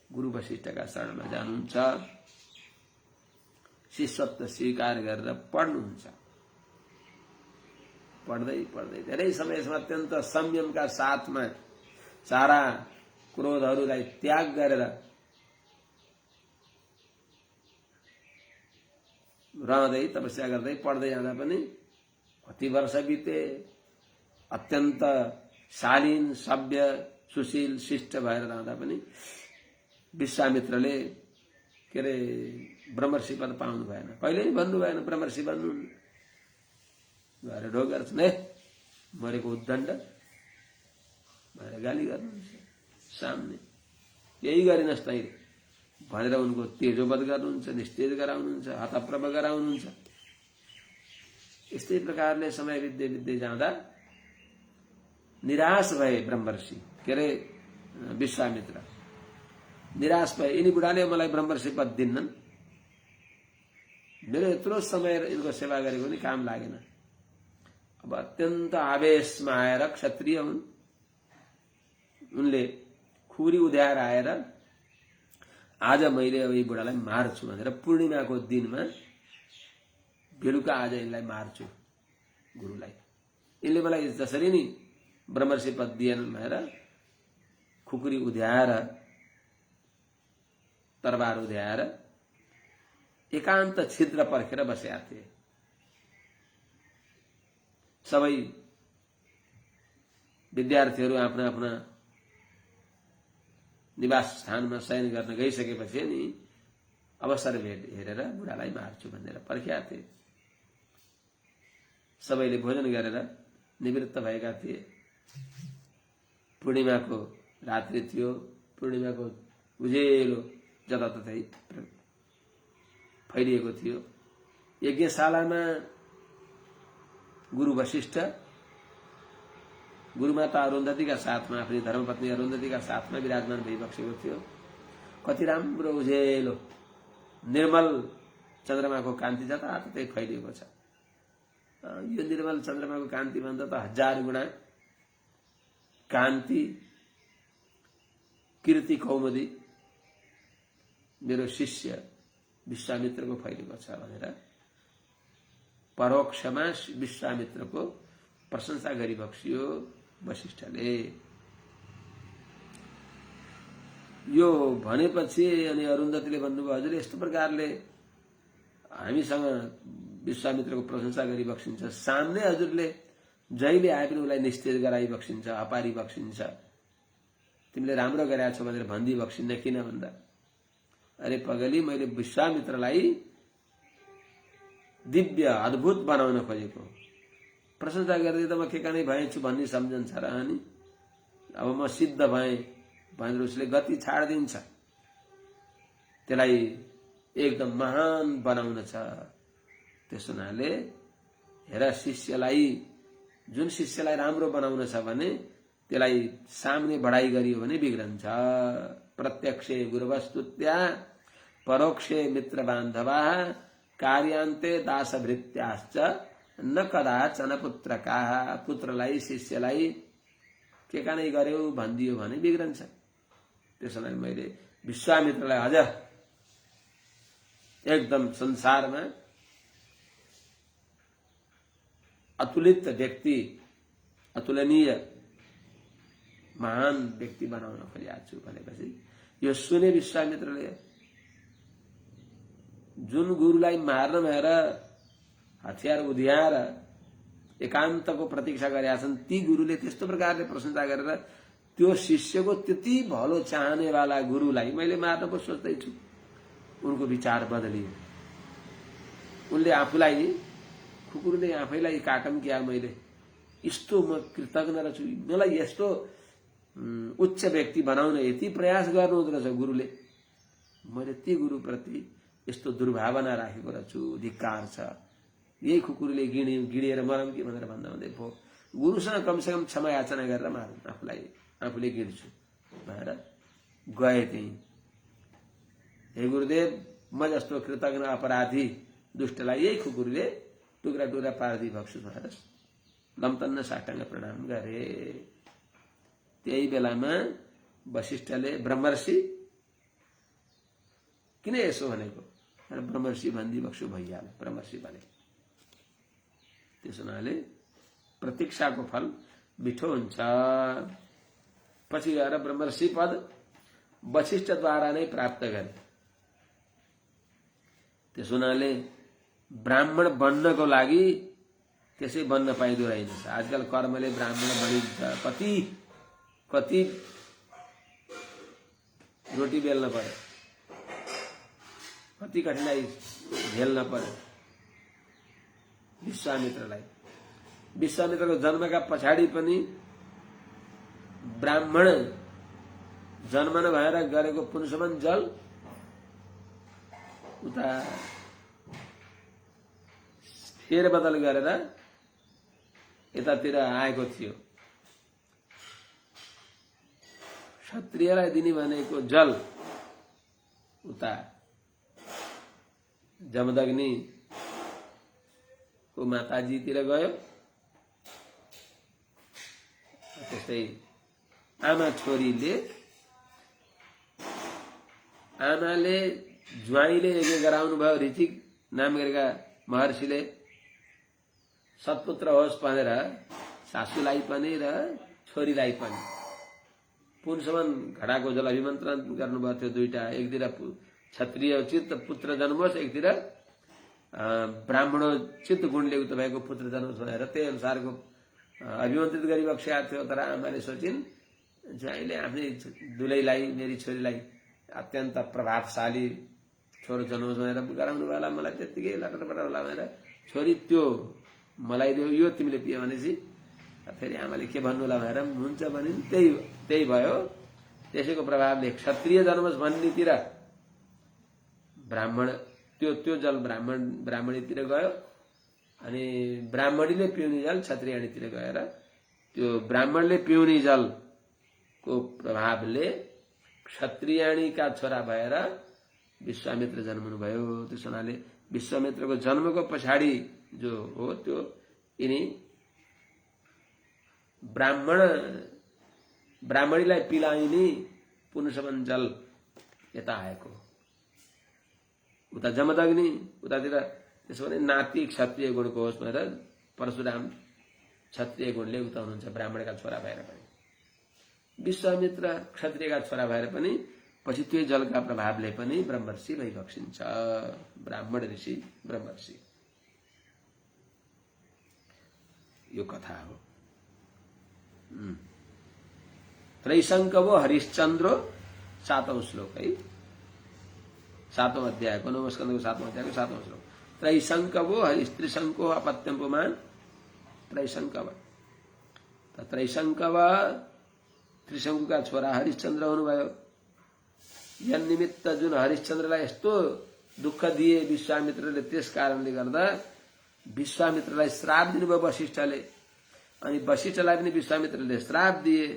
S1: गुरु वशिष्ठका शरणमा जानुहुन्छ। शिष्यत्व स्वीकार गरेर पढ्नुहुन्छ। पढ्दै पढ्दै धेरै समयसम्म अत्यन्त संयमका साथमा सारा क्रोधहरूलाई त्याग गरेर रहँदै तपस्या गर्दै पढ्दै जाँदा पनि कति वर्ष बिते। अत्यन्त शालीन, सभ्य, सुशील, शिष्ट भएर रहँदा पनि विश्वामित्रले के अरे ब्रह्मर्षि पद पाउनु भएन। कहिल्यै भन्नु भएन ब्रह्मर्षि बन्नु भएर ढोग गर्छन्। मरेको उद्दण्ड भनेर गाली गर्नुहुन्छ सामने। यही गरिनस् तैँले भनेर उनको तेजोवध गर्नुहुन्छ, निस्तेज गराउनुहुन्छ, हतप्रभ गराउनुहुन्छ। यस्तै प्रकारले समय बित्दै बित्दै जाँदा निराश भए ब्रह्मर्षि के अरे विश्वामित्र। निराश भए यिनी बुढाले मलाई ब्रह्मर्षि पद दिन्नन्, मेरो यत्रो समय यिनको सेवा गरेको नि काम लागेन। अब अत्यन्त आवेशमा आएर क्षत्रिय हुन्, उनले खुरी उद्याएर आएर आज मैले अब यी बुढालाई मार्छु भनेर पूर्णिमाको दिनमा बेलुका आज यिनलाई मार्छु गुरुलाई। यिनले मलाई जसरी नि ब्रह्मर्षि पद दिएनन् भनेर खुकुरी उद्याएर तरबार उद्याएर एकान्त छिद्र पर्खेर बसेका थिए। सबै विद्यार्थीहरू आफ्ना आफ्ना निवास स्थानमा शयन गर्न गइसकेपछि नि अवसर भेट हेरेर बुढालाई मार्छु भनेर पर्खेका थिए। सबैले भोजन गरेर निवृत्त भएका थिए। पूर्णिमाको रात्रि थियो। पूर्णिमाको उजेलो जताततै फैलिएको थियो। यज्ञशालामा गुरु वशिष्ठ गुरुमाता अरुन्धतीका साथमा आफ्नी धर्मपत्नी अरुन्धतीका साथमा विराजमान भइबसेको थियो। कति राम्रो उजेलो निर्मल चन्द्रमाको कान्ति जताततै फैलिएको छ। यो निर्मल चन्द्रमाको कान्ति भन्दा त 1000 गुणा कान्ति कीर्ति कौमुदी मेरो शिष्य विश्वामित्रको फैलिएको छ भनेर परोक्षमा विश्वामित्रको प्रशंसा गरिबक्सियो वशिष्ठले। यो भनेपछि अनि अरुन्धतीले भन्नुभयो हजुर यस्तो प्रकारले हामीसँग विश्वामित्रको प्रशंसा गरिबक्सिन्छ, सामने हजुरले जहिले आए पनि उसलाई निस्तेज गराइबक्सिन्छ, अपारिबक्सिन्छ, तिमीले राम्रो गरेका छौ भनेर भनिदिबक्सिन्न किन भन्दा अरे पगली मैले विश्वामित्रलाई दिव्य अद्भुत बनाउन खोजेको, प्रशंसा गर्दै त म ठेकानै भएछु भन्ने सम्झन्छ र अनि अब म सिद्ध भएँ भनेर उसले गति छाडिदिन्छ, त्यसलाई एकदम महान बनाउन छ। त्यस हुनाले हेर, शिष्यलाई, जुन शिष्यलाई राम्रो बनाउन छ भने त्यसलाई सामने बढाई गरियो भने बिग्रन्छ। प्रत्यक्षे गुरुवस्तुत्या परोक्षे मित्र बान्धवा कार्यान्ते दासभृत्याश्च न कदाचन पुत्रका। पुत्रलाई शिष्यलाई के कानै गर्यो भनिदियो भने बिग्रन्छ। त्यसैले मैले विश्वामित्रलाई अझ एकदम संसारमा अतुलित व्यक्ति, अतुलनीय महान व्यक्ति बनाउन खोजेको छु भनेपछि यो सुने विश्वामित्रले जुन गुरुलाई मार्न भएर हतियार उध्याएर एकान्तको प्रतीक्षा गरेका छन्, ती गुरुले त्यस्तो प्रकारले प्रशंसा गरेर त्यो शिष्यको त्यति भलो चाहनेवाला गुरुलाई मैले मार्न पो सोच्दैछु। उनको विचार बदलियो। उनले आफूलाई, कुकुरले आफैलाई काटम किया, मैले यस्तो म कृतज्ञ रहेछु, मलाई यस्तो उच्च व्यक्ति बनाउन यति प्रयास गर्नु हुँदो रहेछ गुरुले, मैले ती गुरुप्रति यस्तो दुर्भावना राखेको रहेछु, धिक्कार छ। यही कुकुरले गिडेर मरम कि भनेर भन्दा भन्दै भो गुरुसँग कमसेकम क्षमा याचना गरेर मारौँ, आफूलाई आफूले गिड्छु भनेर गए त्यही। हे गुरुदेव, म जस्तो कृतज्ञ अपराधी दुष्टलाई यही कुकुरले टुक्रा टुक्रा पारिदिई बक्छु भनेर लम्तन्न साष्टाङ्ग प्रणाम गरे। त्यही बेलामा वशिष्ठले ब्रह्मर्षि, किन यसो भनेको, ब्रह्मर्षि भनिदिई बक्छु भइहाल्यो, ब्रह्मर्षि भने। त्यस हुनाले प्रतीक्षाको फल मिठो हुन्छ। पछि गएर ब्रह्मर्षि पद वशिष्ठद्वारा नै प्राप्त गरे। त्यस हुनाले ब्राह्मण बन्नको लागि त्यसै बन्न पाइँदो रहेछ। आजकल कर्मले ब्राह्मण बनिन्छ। कति कति रोटी बेल्न पर्यो, कति कठिनाई झेल्न पर्यो। विश्वामित्रको जन्मका पछाडि पनि ब्राह्मण जन्मन भएर गरेको पुंसवन जल उता फेरबदल गरेर यतातिर आएको थियो। क्षत्रियलाई दिने भनेको जल उता जमदग्नि को माताजीतिर गयो। त्यस्तै आमा छोरीले, आमाले ज्वाइँले यज्ञ गराउनु भयो। ऋचिक नाम गरेका महर्षिले सत्पुत्र होस् भनेर सासूलाई पनि र छोरीलाई पनि पुंसवन घडाको जल अभिमन्त्रण गर्नुभएको थियो। दुईटा, एकतिर क्षत्रिय चित्त पुत्र जन्मोस्, एकतिर ब्राह्मणोचित गुणले उक्त भएको पुत्र जन्मोस् भनेर त्यही अनुसारको अभिमन्त्रित गरिबक्सेका थियो। तर आमाले सोचिन् ज्वाइँले आफ्नै दुलैलाई, मेरी छोरीलाई अत्यन्त प्रभावशाली छोरो जन्मोस् भनेर गराउनु होला, मलाई त्यत्तिकै लटरपटर होला भनेर छोरी त्यो मलाई दियो, यो तिमीले पियो भनेपछि फेरि आमाले के भन्नु होला भनेर हुन्छ भने त्यही भयो। त्यसैको प्रभावले क्षत्रिय जन्मोस् भन्नेतिर ब्राह्मण त्यो जल ब्राह्मणीतिर गयो, अनि ब्राह्मणीले पिउने जल क्षत्रियाणीतिर गएर त्यो ब्राह्मणले पिउने जलको प्रभावले क्षत्रियाणीका छोरा भएर विश्वामित्र जन्मनु भयो। त्यस हुनाले विश्वामित्रको जन्मको पछाडि जो हो त्यो यिनी ब्राह्मणीलाई पिलाइने पुंसवन जल यता आएको। उता जमदग्नि, उतातिर त्यसो भने नाति क्षत्रिय गुणको होस् भनेर परशुराम क्षत्रिय गुणले उता हुनुहुन्छ, ब्राह्मणका छोरा भएर पनि। विश्वामित्र क्षत्रियका छोरा भएर पनि पछि त्यो जलका प्रभावले पनि ब्रह्मर्षि भइबक्सिन्छ। ब्राह्मण ऋषि ब्रह्मर्षि, यो कथा हो। त्रैशङ्कवो हरिश्चन्द्रो 7औं श्लोक है, 7औं अध्यायको 9औं स्कन्धको 7औं अध्यायको 7औं श्लोक। त्रैशङ्कवो हरिस्त्रिशङ्को अपत्यं पुमान् त्रैशङ्कव। त्रैशङ्कव त्रिशंकुका छोरा हरिश्चन्द्र हुनुभयो। यन निमित्त जुन हरिश्चन्द्रलाई यस्तो दुःख दिए विश्वामित्रले, त्यस कारणले गर्दा विश्वामित्रलाई श्राप दिनुभयो वशिष्ठले। अनि वशिष्ठलाई पनि विश्वामित्रले श्राप दिए।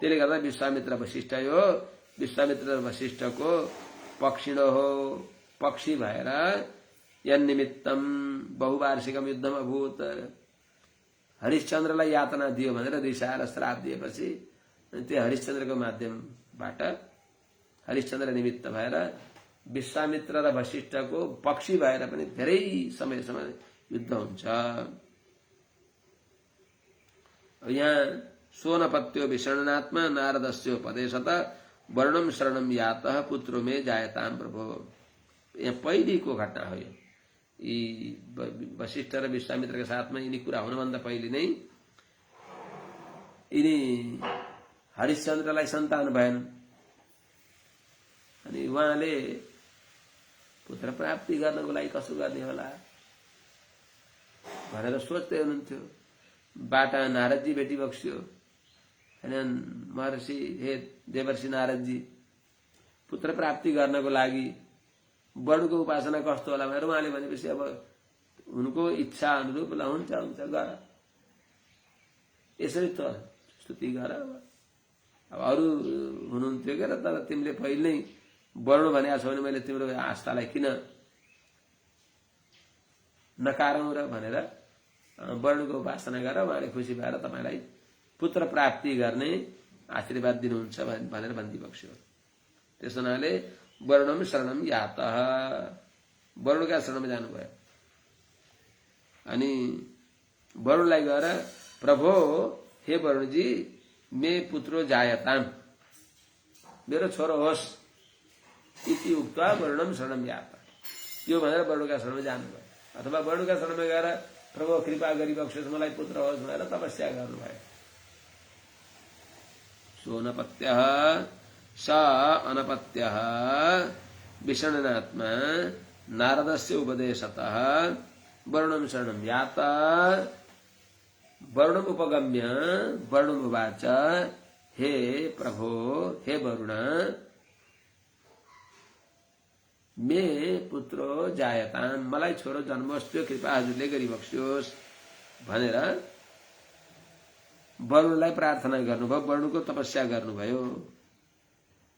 S1: त्यसले गर्दा विश्वामित्र वशिष्ठ हो। विश्वामित्र वशिष्ठको पक्षिणो हो, पक्षी भएर यन निमित्तम बहुवार्षिकम युद्धम अभूत। हरिश्चन्द्रलाई यातना दियो भनेर रिसाएर श्राप दिएपछि त्यो हरिश्चन्द्रको माध्यमबाट हरिश्चन्द्र निमित्त भएर विश्वामित्र र वशिष्ठको पक्षी भएर पनि धेरै समयसम्म युद्ध हुन्छ। यहाँ सोनपत्यो विषण्णात्मा नारदस्योपदेशत वर्णम शरणम यातः पुत्रो मे जायताम प्रभो। यहाँ पहिलेको घटना हो। यी वशिष्ठ र विश्वामित्रका साथमा यिनी कुरा हुनुभन्दा पहिले नै यिनी हरिश्चन्द्रलाई सन्तान भएन। अनि उहाँले पुत्र प्राप्ति गर्नको लागि कसो गर्ने होला भनेर सोच्दै हुनुहुन्थ्यो। बाटा नारदजी भेटी बक्स्यो। होइन, महर्षि हे देवर्षि नारदजी, पुत्र प्राप्ति गर्नको लागि बडुको उपासना कस्तो होला भनेर उहाँले भनेपछि अब उनको इच्छा अनुरूप ल हुन्छ हुन्छ गर, यसरी त स्तुति गर। अब अरू हुनुहुन्थ्यो क्या, तर तिमीले पहिले नै बढ्नु भनेको छौ भने मैले तिम्रो आस्थालाई किन नकारौँ र भनेर वर्णको उपासना गरेर उहाँले खुसी भएर तपाईँलाई पुत्र प्राप्ति गर्ने आशीर्वाद दिनुहुन्छ भनेर भनिदिबक्स्यो। त्यस हुनाले वर्णम शरणम यातः, वरुणका शरणमा जानुभयो। अनि वरुणलाई गएर प्रभो हे वरुणजी मे पुत्रो जायताम, मेरो छोरो होस् इति उक्त्वा वर्णम शरणम यात, यो भनेर वरुणका शरणमा जानुभयो। अथवा वरुणका शरणमा गएर प्रभु कृपा गरिबक्स्योस् मलाई पुत्र होस् भनेर तपस्या गर्नुभयो। सोनपत्यः स अनपत्यः विषण्णात्मा नारदस्य उपदेशतः वर्णम शरणम यात। वर्णम उपगम्य वर्णम उवाच हे प्रभो हे वरुण मे पुत्रो जायताम, मलाई छोरो जन्मोस्, त्यो कृपा हजुरले गरिबक्स्योस् भनेर वरुणलाई प्रार्थना गर्नुभयो। वरुणको तपस्या गर्नुभयो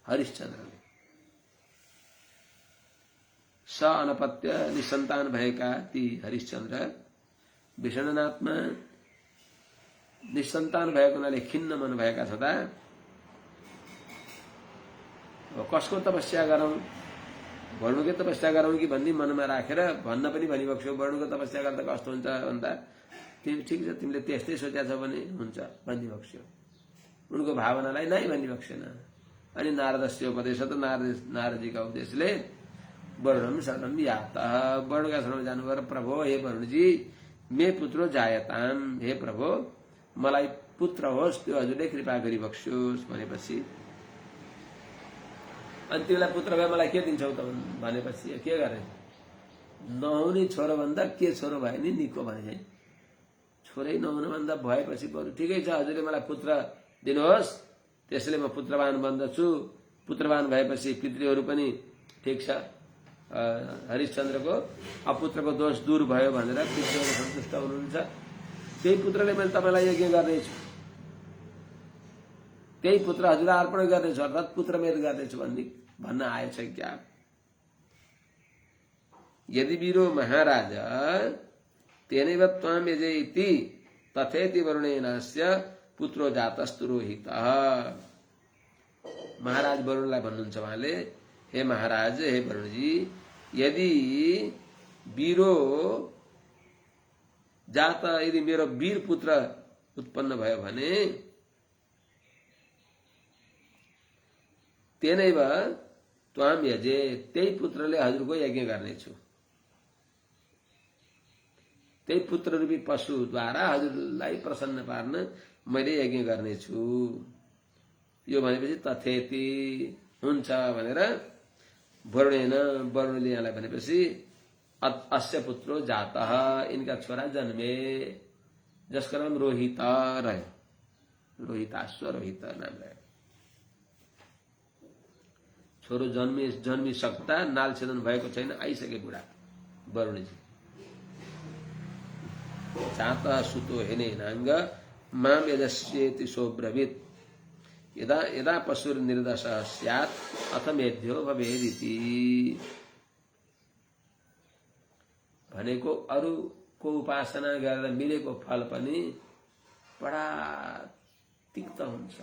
S1: हरिश्चन्द्रले। स अनपत्य निसन्तान भएका ती हरिश्चन्द्र विषण्णात्मा निसन्तान भएको हुनाले खिन्न मन भएका छँदा कसको तपस्या गरौं, वर्णुकै तपस्या गरौं कि भन्ने मनमा राखेर भन्न पनि भनिबक्स्यो। वर्णुको तपस्या गर्दा कस्तो हुन्छ भन्दा तिमी ठिक छ, तिमीले त्यस्तै सोचेका छौ भने हुन्छ भनिबक्स्यो। उनको भावनालाई नै भनिबक्सेन। अनि नारदस्य उपदेश त नारदजीका उपदेशले वर्णम शरणम यात, वर्णका शरणमा जानुभयो। प्रभो हे वरुणजी मे पुत्रो जायताम, हे प्रभो मलाई पुत्र होस्, त्यो हजुरले कृपा गरिबक्स्योस् भनेपछि अनि तिमीलाई पुत्र भए मलाई के दिन्छौ त भनेपछि के गरे, नहुने छोरो भन्दा के छोरो भयो नि निको भने, छोरै नहुनु भन्दा भएपछि बरु ठिकै छ हजुरले मलाई पुत्र दिनुहोस्, त्यसैले म पुत्रवान बन्दछु। पुत्रवान भएपछि पितृहरू पनि ठिक छ, हरिश्चन्द्रको अपुत्रको दोष दूर भयो भनेर पितृहरू सन्तुष्ट हुनुहुन्छ। त्यही पुत्रले मैले तपाईँलाई यज्ञ गर्नेछु, त्यही पुत्र हजुरलाई अर्पण गर्नेछु, अर्थात् पुत्रमेध गर्नेछु भन्न आएछ क्या। यदि वीरो महाराज तेनैव त्वां यजेति तथेति वरुणेनास्य पुत्रो जातस्तु रोहितः। महाराज वरुणलाई भन्नुहुन्छ उहाँले, हे महाराज हे वरुणजी, यदि वीरो जात, यदि मेरो वीर पुत्र उत्पन्न भयो भने तेनैव त्वां यजे, त्यही पुत्रले हजुरको यज्ञ गर्नेछु, त्यही पुत्र रूपी पशुद्वारा हजुरलाई प्रसन्न पार्न मैले यज्ञ गर्नेछु। यो भनेपछि तथेति हुन्छ भनेर वरुणले यहाँलाई भनेपछि अस्य पुत्रो जातः, इनका छोरा जन्मे, जसका नाम रोहित रह्यो, रोहिताश्व रोहित नाम रह्यो। छोरो जन्मिसक्दा नाल छेदन भएको छैन, आइसके बुढा वरुणजी। जात सुतो हेनेनाङ्ग माम यजस्येति सोब्रवीत् यदा यदा पशुर्निर्दशः स्यात् अथ मेध्यो भवेदिति। भनेको अरूको उपासना गरेर मिलेको फल पनि बडा तिक्त हुन्छ,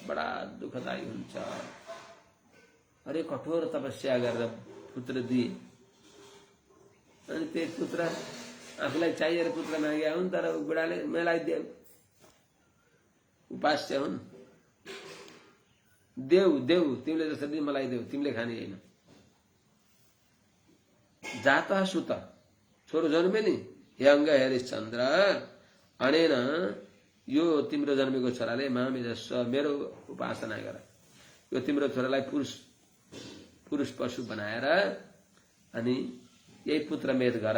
S1: बडा दुःखदायी हुन्छ। अरे कठोर तपस्या गरेर पुत्र दिए, अनि त्यही पुत्र आफूलाई चाहिएर पुत्र मागे हुन्, तर बुढाले मलाई देऊ, उपास्य हुन्, देऊ देऊ तिमीले जसरी मलाई देऊ, तिमीले खाने होइन। जात सुत छोरो जन्मे नि, हे अङ्ग हरिश्चन्द्र, अनेन यो तिम्रो जन्मेको छोराले मामिजस्व मेरो उपासना गर। यो तिम्रो छोरालाई पुरुष पशु बनाएर अनि यही पुत्र मेद गर,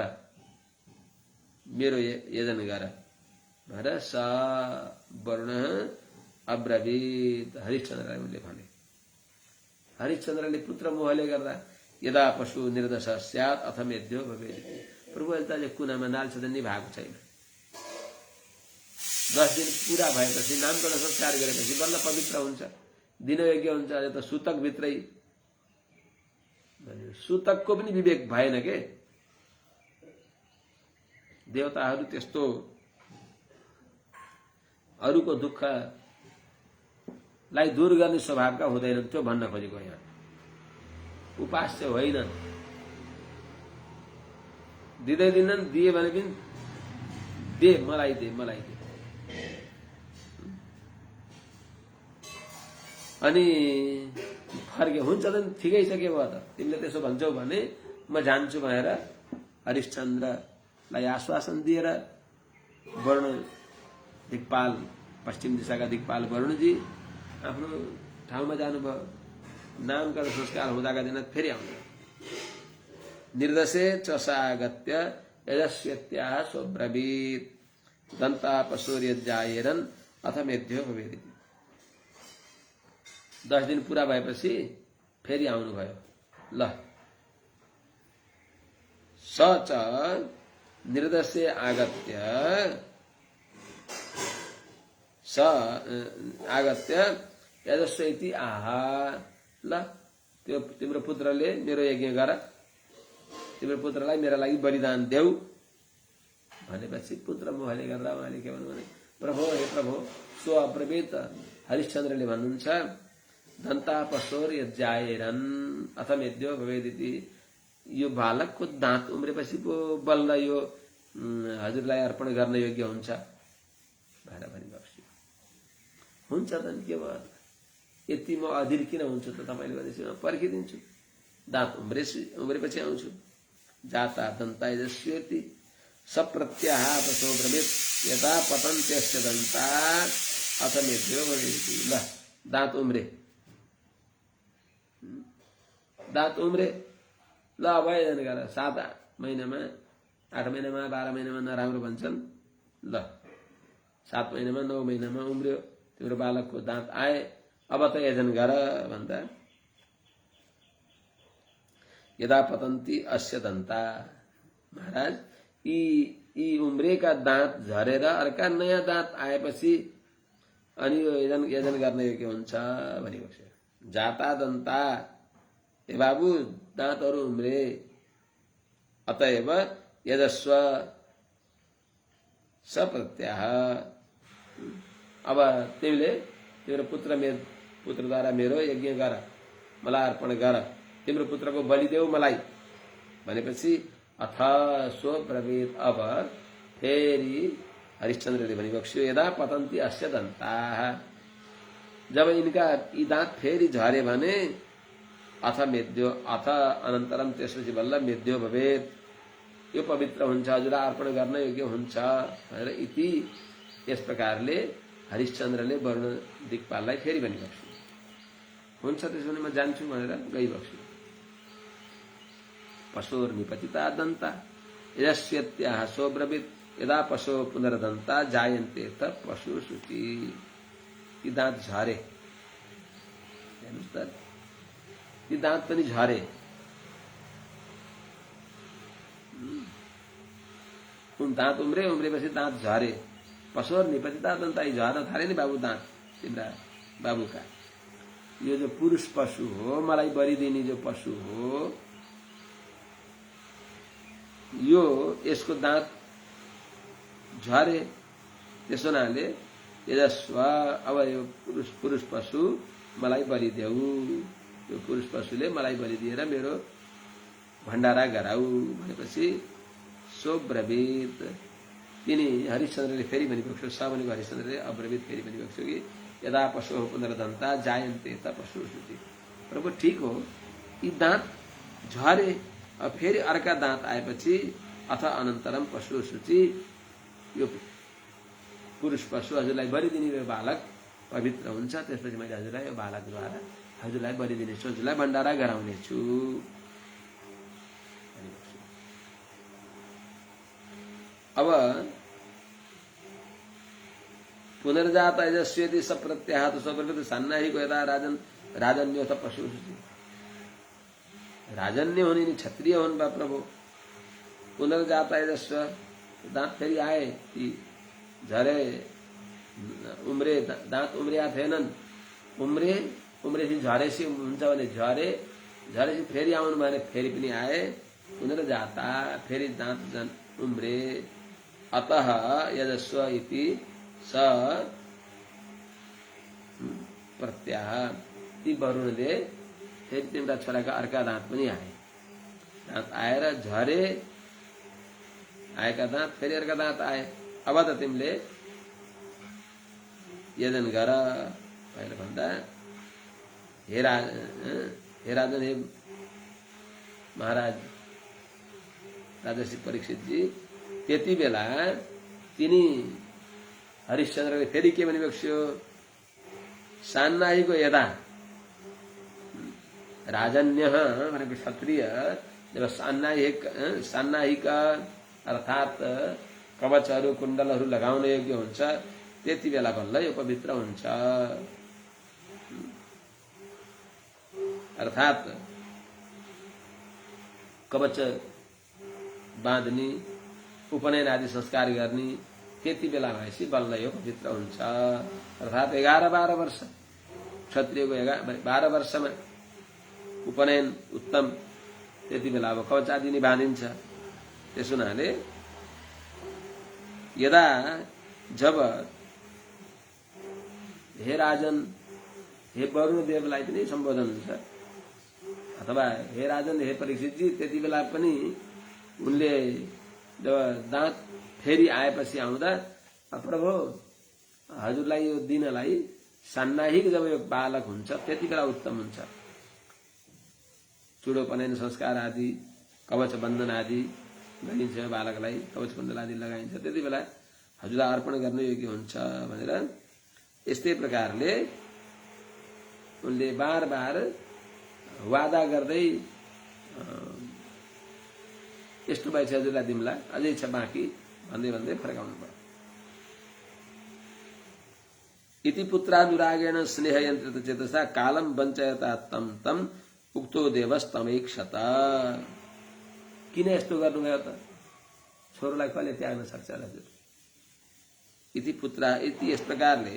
S1: मेरो यजन गर भनेर स वरुण अब्रवीत हरिश्चन्द्रलाई उनले भने। हरिश्चन्द्रले पुत्र मोहले गर्दा यदा पशु निर्दश स्यात् अथ मेध्यो भवेत्। प्रभु अहिले त कुनामा नालछेदन नै भएको छैन। 10 दिन पूरा भएपछि नामकरण संस्कार गरेपछि बल्ल पवित्र हुन्छ, दिनयज्ञ हुन्छ। अझ त सुतक भित्रै सुतकको पनि विवेक भएन के। देवताहरू त्यस्तो अरूको दुःखलाई दूर गर्ने स्वभावका हुँदैनन्, त्यो भन्न खोजेको यहाँ। उपास्य होइनन्, दिँदैनन्, दिए भने पनि दे मलाई दे मलाई दे। अनि फर्के हुन्छ त ठिकै छ, के भयो त तिमीले त्यसो भन्छौ भने म जान्छु भनेर हरिश्चन्द्रलाई आश्वासन दिएर वरुण दिक्पाल, पश्चिम दिशाका दिक्पाल वरुणजी आफ्नो ठाउँमा जानुभयो। नामकरण संस्कार हुँदाका दिन फेरि आउनु। निर्दशे च सागत्य यजस्यत्याह सोब्रवीत् दन्ता पशुर्यजायेरन् अथ मेध्यो भवेदिति। 10 दिन पूरा भएपछि फेरि आउनुभयो। ल स च निर्दशे आगत्य यजस्व इति आहा। ल त्यो तिम्रो पुत्रले मेरो यज्ञ गर, तिम्रो पुत्रलाई मेरा लागि बलिदान देऊ भनेपछि पुत्र मोहले गर्दा उहाँले के भन्नु भने, प्रभु हे प्रभु सो अब्रवीत। हरिश्चन्द्रले भन्नुहुन्छ दन्ता पशोर यजायेरन् अथ मेध्यो भवेदिति। यो बालकको दाँत उम्रेपछि पो बल्ल यो हजुरलाई अर्पण गर्न योग्य हुन्छ भनेर भनिबक्स्यो। हुन्छ त नि, के भयो यति म अधीर किन हुन्छु त, तपाईँले भनेपछि म पर्खिदिन्छु, दाँत उम्रेपछि आउँछु। जाता दन्ता यजस्येति सप्रत्याह सोब्रवीत् यदा पतन्त्यस्य दन्ता अथ मेध्यो भवेदिति। ल दाँत उम्रे, दाँत उम्रे, ल अब यजन गर। 7 महिनामा 8 महिनामा 12 महिनामा नराम्रो भन्छन्। ल 7 महिनामा 9 महिनामा उम्र्यो, तिम्रो बालकको दाँत आए, अब त यजन गर भन्दा यदा पतन्ती अस्य दन्ता। महाराज यी उम्रेका दाँत झरेर अर्का नयाँ दाँत आएपछि अनि यो यजन गर्ने के हुन्छ भनेको छ। जाता दन्ता, ए बाबु दाँतहरू उम्रे, अतएव यजस्व सप्रत्याह। अब तिमीले तिम्रो पुत्रद्वारा मेरो यज्ञ गर, मलाई अर्पण गर, तिम्रो पुत्रको बलि देऊ मलाई भनेपछि अथ सो ब्रवीत्। अब फेरि हरिश्चन्द्रले भनिबक्स्यो यदा पतन्ती अस्य दन्ताः। जब इनका यी दाँत फेरि झरे भने अथ मेध्यो, अथ अनन्तरम त्यसपछि बल्ल मेध्यो भवेत्, यो पवित्र हुन्छ, हजुरलाई अर्पण गर्न योग्य हुन्छ भनेर इति यस प्रकारले हरिश्चन्द्रले वरुण दिक्पाललाई फेरि भनिबक्स्यो। हुन्छ त्यसो भने म जान्छु भनेर गइबक्स्यो। पशुर्निपतिता दन्ता यजस्यत्याह सोब्रवीत् यदा पशु पुनर्दन्ता जायन्ते त पशु शुचि। यी दाँत झरे, हेर्नुहोस् त ती दाँत पनि झरे। दाँत उम्रेपछि दाँत झरे। पशुर निपतिता दन्ता झर्न थाले नि बाबु दाँत तिम्रा बाबुका। यो जो पुरुष पशु हो, मलाई बलि दिने जो पशु हो, यो यसको दाँत झरे। त्यसो हुनाले यजस्व, अब यो पुरुष पशु मलाई बलि देऊ। यो पुरुष पशुले मलाई बलि दिएर मेरो भण्डारा गराऊ भनेपछि सो ब्रवीत, तिनी हरिश्चन्द्रले फेरि भनिएको छु। स भनेको हरिश्चन्द्रले अब्रवीत फेरि भनिएको छु कि यदा पशु पुनर्दन्ता जायन्ते त पशु श्रुति। प्रभु ठिक हो, यी दाँत झरे, अब फेरि अर्का दाँत आएपछि अथ अनन्तरम पशु सूची, यो पुरुष पशु हजुरलाई बलि दिने यो बालक पवित्र हुन्छ। त्यसपछि मैले हजुरलाई यो बालकद्वारा हजुरलाई बलि दिनेछु, हजुरलाई भण्डारा गराउनेछु। अब पुनर्जात यजस्वेति सप्रत्याहत स्वप्रकृत सान्नाहिको यदा राजन्य त पशु सूची। राजन्य होने नि क्षत्रिय हुन् बा प्रभु। पुनर्जात यजस्व, दाँत फेरि आए, ती झरे उम्रे, दाँत उम्रिया थिएनन्। उम्रेपछि झरेसी हुन्छ भने झरेसी फेरि आउनु भने फेरि पनि आए। पुनर्जाता, फेरि दाँत उम्रे। अतः यजस्व इति स प्रत्याह, ती वरुणले फेरि तिम्रा छोराका अर्का दाँत पनि आए। दाँत आएर झरे, आएका दाँत फेरि अर्का दाँत आए। अब त तिमीले यजन गर भनेर भन्दा, हे राजन, हे महाराज राजर्षि परीक्षितजी, त्यति बेला तिनी हरिश्चन्द्रले फेरि के भनेको थियो? सान्नाहिको यदा, राजन्य भनेको क्षत्रिय जब सान्नाहिक अर्थात कवचहरू कुण्डलहरू लगाउन योग्य हुन्छ, त्यति बेला बल्ल यो पवित्र हुन्छ। अर्थात कवच बाँध्ने, उपनयन आदि संस्कार गर्ने, त्यति बेला भएपछि बल्ल यो पवित्र हुन्छ। अर्थात 11-12 वर्ष, क्षत्रियको 12 वर्षमा उपनयन उत्तम, त्यति बेला अब कवच आदि नै बाँधिन्छ। त्यसो हुनाले यदा जब हे राजन, हे वरुण देवलाई पनि सम्बोधन हुन्छ, अथवा हे राजन, हे परीक्षितजी, त्यति बेला पनि उनले जब दाँत फेरि आएपछि आउँदा, प्रभु हजुरलाई यो दिनलाई सान्नाहिक जब यो बालक हुन्छ त्यति बेला उत्तम हुन्छ। चुडोपनयन संस्कार आदि, कवच बन्धन आदि गरिन्छ, बालकलाई कवच कुण्डल आदि लगाइन्छ, त्यति बेला हजुरलाई अर्पण गर्न योग्य हुन्छ भनेर यस्तै प्रकारले उनले बार बार वादा गर्दै यस्तो भएछ हजुरलाई दिमला, अझै छ बाँकी भन्दै भन्दै फर्काउनु पर्यो। इति पुत्रानुरागेण स्नेहयन्त्रित चेतसा कालम वञ्चयता तम तम उक्तो देवस्तमैक्षत। किन यस्तो गर्नुभयो त? छोरोलाई कहिले त्याग्न सक्छ हजुर? इति यस प्रकारले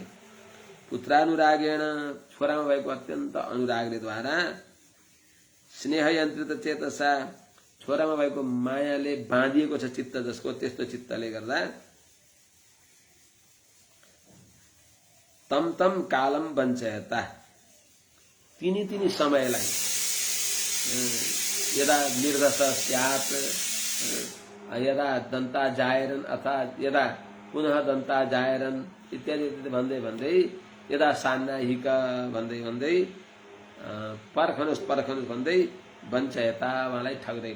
S1: पुत्रानुरागेण, छोरामा भएको अत्यन्त अनुरागले द्वारा, स्नेहयन्त्रित चेतसा, छोरामा भएको मायाले बाँधिएको छ चित्त जसको, त्यस्तो चित्तले गर्दा तम तम कालम वञ्चयता, तिनी समयलाई, यदा निर्दश स्यात्, यदा दन्ता जायरन् अर्थात यदा पुनः दन्ता जायरन् इत्यादि भन्दै भन्दै, यदा सान्नाहिक भन्दै भन्दै, पर्खनुस् भन्दै वञ्चयता, उहाँलाई ठग्दै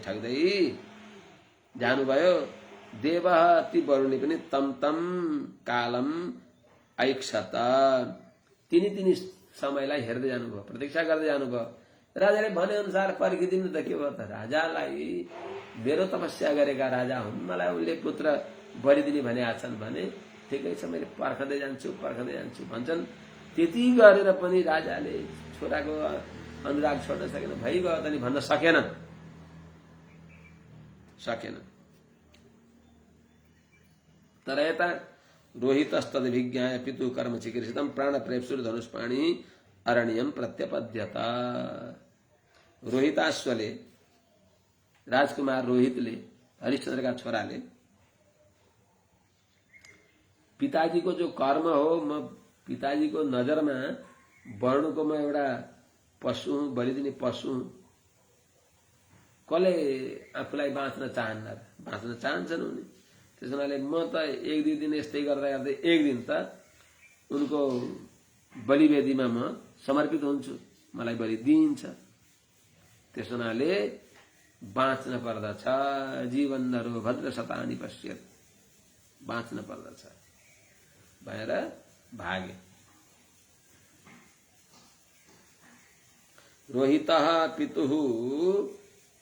S1: जानुभयो। देवः, ती वरुणले पनि तम तम कालम ऐक्षत, तिनी समयलाई हेर्दै जानुभयो, प्रतीक्षा गर्दै जानुभयो। राजाले भने अनुसार पर्खिदिनु त के भयो त? राजालाई मेरो तपस्या गरेका राजा हुन्, मलाई उनले पुत्र बलिदिने भने आछन् भने ठिकै छ, मैले पर्खदै जान्छु भन्छन्। त्यति गरेर पनि राजाले छोराको अनुराग छोड्न सकेन, भइगयो त नि भन्न सकेन। तर यता रोहितस्तदभिज्ञाय पितु कर्म चिकीर्षितम प्राण प्रेप्सुर धनुष्पाणी अरण्यम प्रत्यपद्यत। रोहिताश्वले, राजकुमार रोहितले, हरिश्चन्द्रका छोराले पिताजीको जो कर्म हो, म पिताजीको नजरमा वर्णको म एउटा पशु हुँ, बलिदिने पशु हुँ। कसले आफूलाई बाँच्न चाहन्छन् उनी। त्यस हुनाले म त एक दुई दिन यस्तै गर्दा गर्दै एक दिन त उनको बलिवेदीमा म समर्पित हुन्छु, मलाई बलि दिइन्छ। त्यस हुनाले बाँच्न पर्दछ। जीवन नरो भद्र शतानि पश्येत्, बाँच्न पर्दछ भनेर भागे। रोहितः पितुः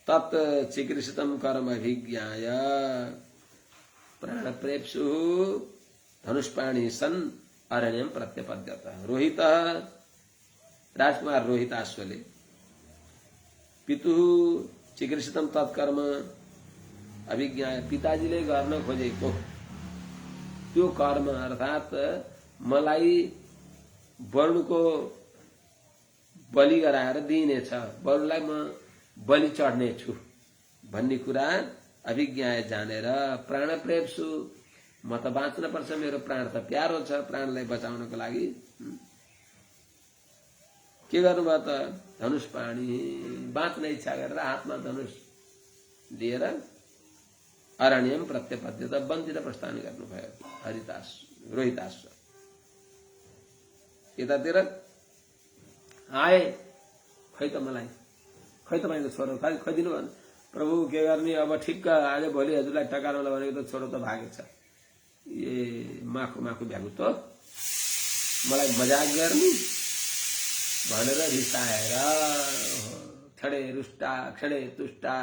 S1: तत् चिकीर्षितं कर्म अभिज्ञाय प्राणप्रेप्सुः धनुष्पाणी सन् अरण्यम प्रत्यपद्यत। रोहितः, राजकुमार रोहिताश्वले पितुः चिकीर्षितम तत्कर्म अभिज्ञाय, पिताजीले गर्न खोजेको त्यो कर्म अर्थात मलाई वरुणको बलि गराएर दिइनेछ, वरुणलाई म बलि चढ्नेछु भन्ने कुरा अभिज्ञाय जानेर प्राण प्रेप्सु, म त बाँच्न पर्छ, मेरो प्राण त प्यारो छ, प्राणलाई बचाउनको लागि के गर्नुभयो त धनुष्पाणी, बाँच्न इच्छा गरेर हातमा धनुष लिएर अरण्यम प्रत्यपद्यत, वनतिर प्रस्थान गर्नुभयो रोहिताश्व। यतातिर आए, खै त मलाई, खै तपाईँको छोरो खै दिनु भन्नु, प्रभु के गर्ने अब, ठिक्क आज भोलि हजुरलाई टकार्नलाई भनेको त छोरो त भागेछ, ए माखु भ्यागु त मलाई मजाक गर्ने भनेर रिसाएर क्षणे रुष्टा क्षणे तुष्टा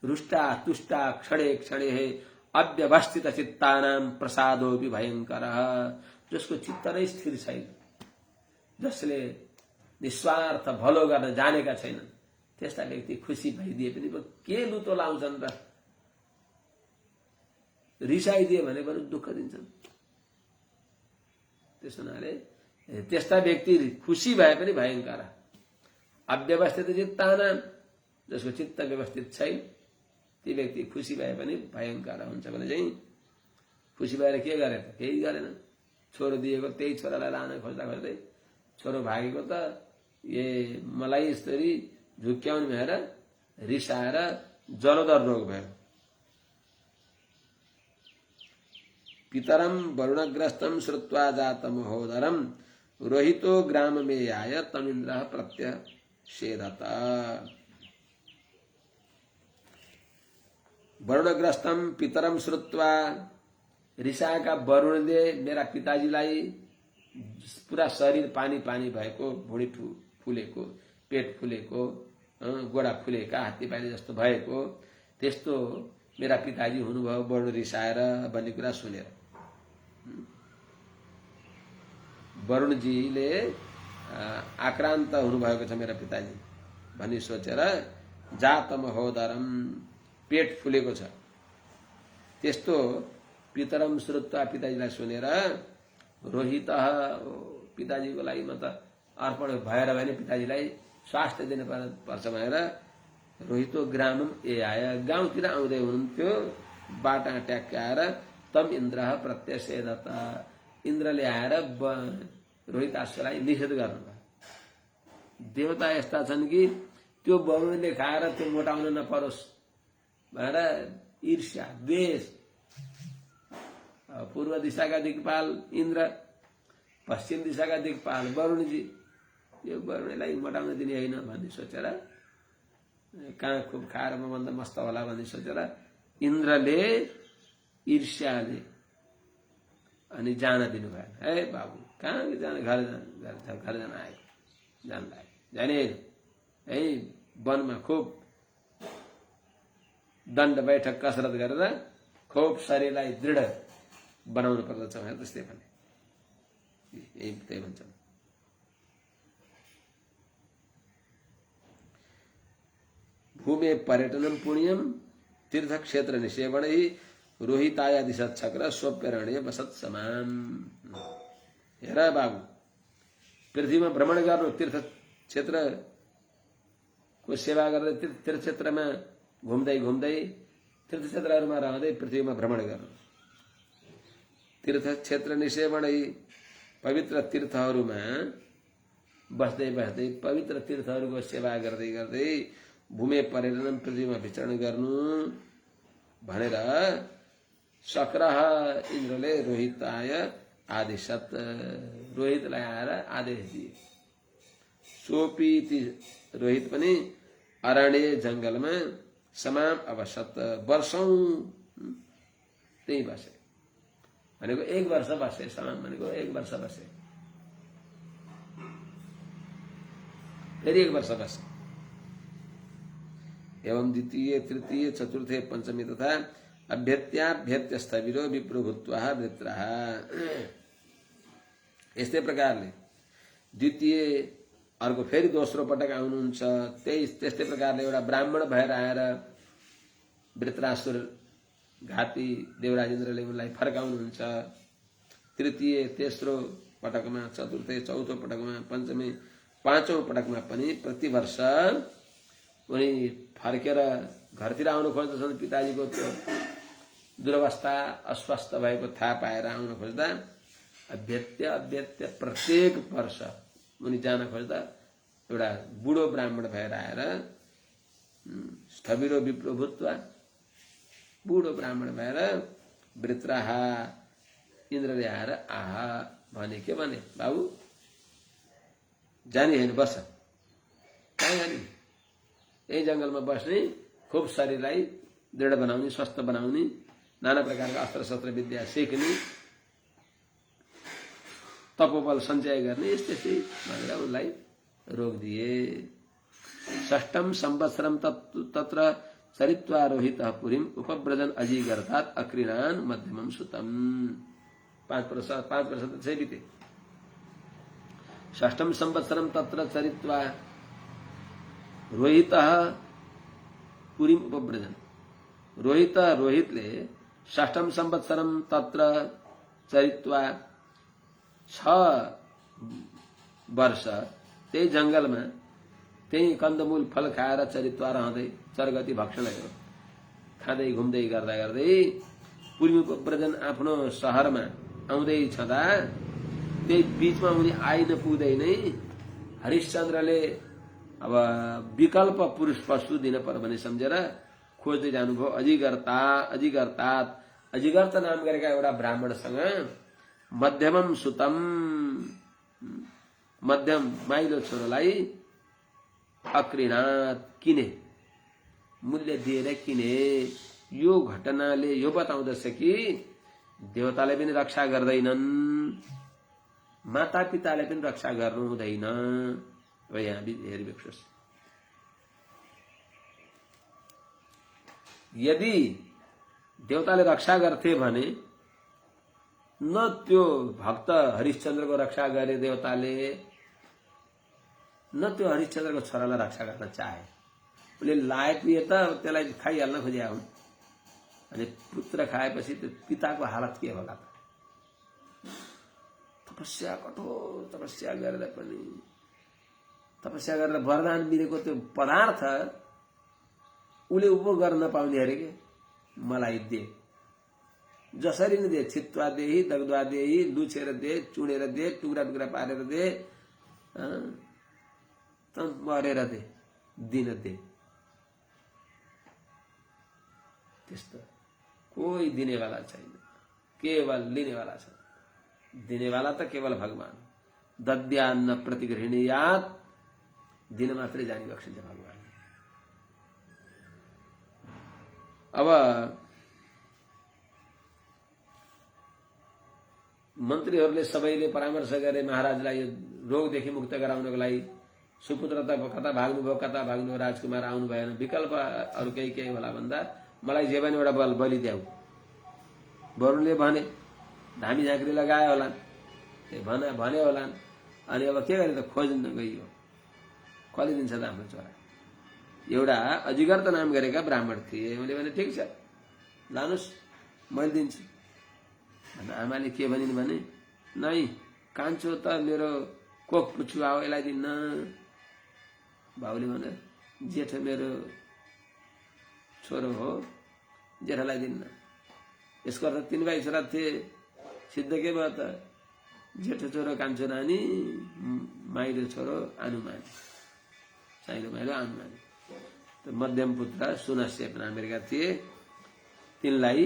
S1: रुष्टा तुष्टा क्षणे क्षणे हे अव्यवस्थित चित्तानां प्रसादोपि भयंकर। जसको चित्त नै स्थिर छैन, जसले निस्वार्थ भलो गर्न जानेका छैनन्, त्यस्ता व्यक्ति खुसी भइदिए पनि के लुतो लाउँछन् र, रिसाइदिए भने पनि दुःख दिन्छन्। त्यस हुनाले त्यस्ता व्यक्ति खुसी भए पनि भयंकर। अव्यवस्थित चित्तानां, जसको चित्त व्यवस्थित छैन, ती व्यक्ति खुसी भए पनि भयंकर हुन्छ भने चाहिँ खुसी भएर के गरे त, केही गरेन। छोरो दिएको त्यही छोरालाई लान खोज्दा खोज्दै छोरो भागेको त ए मलाई यसरी झुक्क्याउने भएर रिसाएर जलोदर रोग भयो। पितरम वरुणग्रस्तम श्रुत्वा जात महोदरम रोहितो ग्राम में आय तमिन्द्र प्रत्यषेधत। वरुणग्रस्तम पितरम श्रुत्वा, रिसाएका वरुणले मेरा पिताजीलाई पूरा शरीर पानी पानी भएको, भुँडी फुलेको, पेट फुलेको, गोडा फुलेका, हात्ती पानी जस्तो भएको, त्यस्तो मेरा पिताजी हुनुभयो वरुण रिसाएर भन्ने कुरा सुनेर वरुणजीले आक्रान्त हुनुभएको छ मेरा पिताजी भनी सोचेर जात महोदरम, पेट फुलेको छ, त्यस्तो पितरम श्रुत्वा, पिताजीलाई सुनेर रोहित, पिताजीको लागि म त अर्पण भएर भने पिताजीलाई स्वास्थ्य दिन पर्छ भनेर रोहितो ग्रामम ए आय, गाउँतिर आउँदै हुनुहुन्थ्यो, बाटा ट्याक्काएर तम इन्द्र प्रत्यषेधत, इन्द्रले आएर रोहिताश्वलाई निषेध गर्नुभयो। देवता यस्ता छन् कि त्यो वरुणले खाएर त्यो मोटाउन नपरोस् भनेर ईर्ष्या द्वेष, पूर्व दिशाका दिक्पाल इन्द्र, पश्चिम दिशाका दिक्पाल वरुणजी, यो वरुणलाई मोटाउन दिने होइन भन्ने सोचेर, कहाँ खुब खाएर म भन्दा मस्त होला भन्ने सोचेर इन्द्रले ईर्ष्याले अनि जान दिनु भएन। ए बाबु कहाँ जाने, घर जान आएको, जाने है, वनमा खुब दण्ड बैठक कसरत गरेर खुब शरीरलाई दृढ बनाउनु पर्दछ भनेर त्यस्तै भने, त्यही भन्छन्। भूमे पर्यटनम पुण्यम तीर्थ क्षेत्र निषेवण रोहिताया दिशा चक्र स्वप्यरण्य बसत समान। हेर बाबु, पृथ्वीमा भ्रमण गर्नु, तीर्थ क्षेत्रको सेवा गर्दै तीर्थ क्षेत्रमा घुम्दै घुम्दै तीर्थ क्षेत्रहरूमा रहँदै पृथ्वीमा भ्रमण गर्नु। तीर्थ क्षेत्र निषेवण पवित्र तीर्थहरूमा बस्दै बस्दै पवित्र तीर्थहरूको सेवा गर्दै गर्दै भूमे पर्यटन पृथ्वीमा विचरण गर्नु भनेर शक्रः इन्द्रले रोहिताय आदेशत, रोहितलाई आएर आदेश दिए। सोपी रोहित पनि अरण्य जंगलमा समाम अवसत, वर्षौं त्यही बसे। भनेको 1 वर्ष बसे। समाम भनेको 1 वर्ष बसे, फेरि 1 वर्ष बसे। एवं द्वितीय तृतीय चतुर्थे पंचमी तथा अभ्यत्याभ्यत्य स्थविरो विप्रो भूत्वा वृत्रः। यस्तै प्रकारले द्वितीय अर्को फेरि दोस्रो पटक आउनुहुन्छ। त्यस्तै प्रकारले एउटा ब्राह्मण भएर आएर वृत्रासुर घाती देवराज इन्द्रले उनलाई फर्काउनुहुन्छ। तृतीय तेस्रो पटकमा, चतुर्थ चौथो पटकमा, पञ्चमी पाँचौं पटकमा पनि प्रतिवर्ष उनी फर्केर घरतिर आउनु खोज्दछन्। पिताजीको त्यो दुरवस्था अस्वस्थ भएको थाहा पाएर आउन खोज्दा अभ्यत्य अभ्यत्य प्रत्येक वर्ष उनी जान खोज्दा एउटा बुढो ब्राह्मण भएर आएर स्थविरो विप्रो भूत्वा, बुढो ब्राह्मण भएर वृत्रः इन्द्रले आएर आहा भने के भने, बाबु जानी होइन, बस। कहाँ जाने? यही जंगलमा बस्ने, खूब शरीरलाई दृढ बनाउने, स्वस्थ बनाउने, नाना प्रकारका अस्त्र शस्त्र विद्या सिक्ने, तपोबल सञ्चय गर्ने, यस्तै भनेर उनलाई रोक दिए। षष्ठम संवत्सरम तत्र चरित्वा रोहितः पुरीम उपव्रजन अजीगर्तात् अक्रीणान मध्यमम सुतम। 5 वर्ष त्यसै बिते। षष्ठम संवत्सरम तत्र चरित्वा रोहितः पुरीम उपव्रजन। रोहितले षष्ठम संवत्सरम तत्र चरित्वा 6 वर्ष त्यही जंगलमा त्यही कन्दमूल फल खाएर चरित्वा रहँदै चरगति भक्षण खाँदै घुम्दै गर्दा गर्दै पुरी उपव्रजन आफ्नो शहरमा आउँदै छँदा त्यही बीचमा उनी आइ नपुग्दै नै हरिश्चन्द्रले अब विकल्प पुरुष पशु दिन पर्यो भने सम्झेर खोज्दै जानुभयो। अजिगर्त नाम गरेका एउटा ब्राह्मणसँग मध्यमम सुतम, मध्यम माइलो छोरोलाई अक्रीणात किने, मूल्य दिएर किने। यो घटनाले यो बताउँदछ कि देवताले पनि रक्षा गर्दैनन्, माता पिताले पनि रक्षा गर्नु हुँदैन। यहाँ हेरिबेक्सोस्, यदि देवताले रक्षा गर्थे भने न त्यो भक्त हरिश्चन्द्रको रक्षा गरे देवताले, न त्यो हरिश्चन्द्रको छोरालाई रक्षा गर्न चाहे। उसले लायक पिए त त्यसलाई खाइहाल्न खोज्या हुन्। अनि पुत्र खाएपछि त्यो पिताको हालत के होला त? तपस्या, कठोर तपस्या गरेर पनि, तपस्या गरेर वरदान मिलेको त्यो पदार्थ उसले उपभोग गर्न नपाउने अरे के? मलाई दे, जसरी नै दे, छित्वा देही, दग्ध्वा देही, लुछेर दे, चुडेर दे, टुक्रा टुक्रा पारेर दे, मरेर दे, दिन दे। त्यस्तो कोही दिनेवाला छैन, केवल लिनेवाला छ। दिनेवाला त केवल भगवान। दद्यान्न प्रतिगृहणीयात्, दिन मात्रै जानी बक्सिन्छ भगवान। अब मन्त्रीहरूले सबैले परामर्श गरे महाराजलाई यो रोगदेखि मुक्त गराउनको लागि। सुपुत्र त कता भाग्नुभयो, कता भाग्नुभयो, राजकुमार आउनु भएन। विकल्प अरू केही होला भन्दा मलाई जे पनि एउटा बलि द्याऊ। वरुणले भने, धामी झाँक्री लगायो होला, भने होलान्। अनि अब के गरे त? खोज्न गइयो। कसले दिन्छ त आफ्नो छोरा? एउटा अजिगर त नाम गरेका ब्राह्मण थिए। मैले भने ठिक छ, लानुहोस्, मैले दिन्छु। अन्त आमाले के भनिन् भने, नै कान्छो त मेरो कोख पुछु आओ, यसलाई दिन्न। बाबुले भने, जेठो मेरो छोरो हो, जेठालाई दिन्न। यसको अर्थ 3 भाइ छोरा थिए, सिद्ध के भयो त? जेठो छोरो कान्छो नानी, माइलो छोरो आनुमानी, साइलो माइलो आनुमानी। त मध्यम पुत्र सुनश्यप नामेका थिए, तिनलाई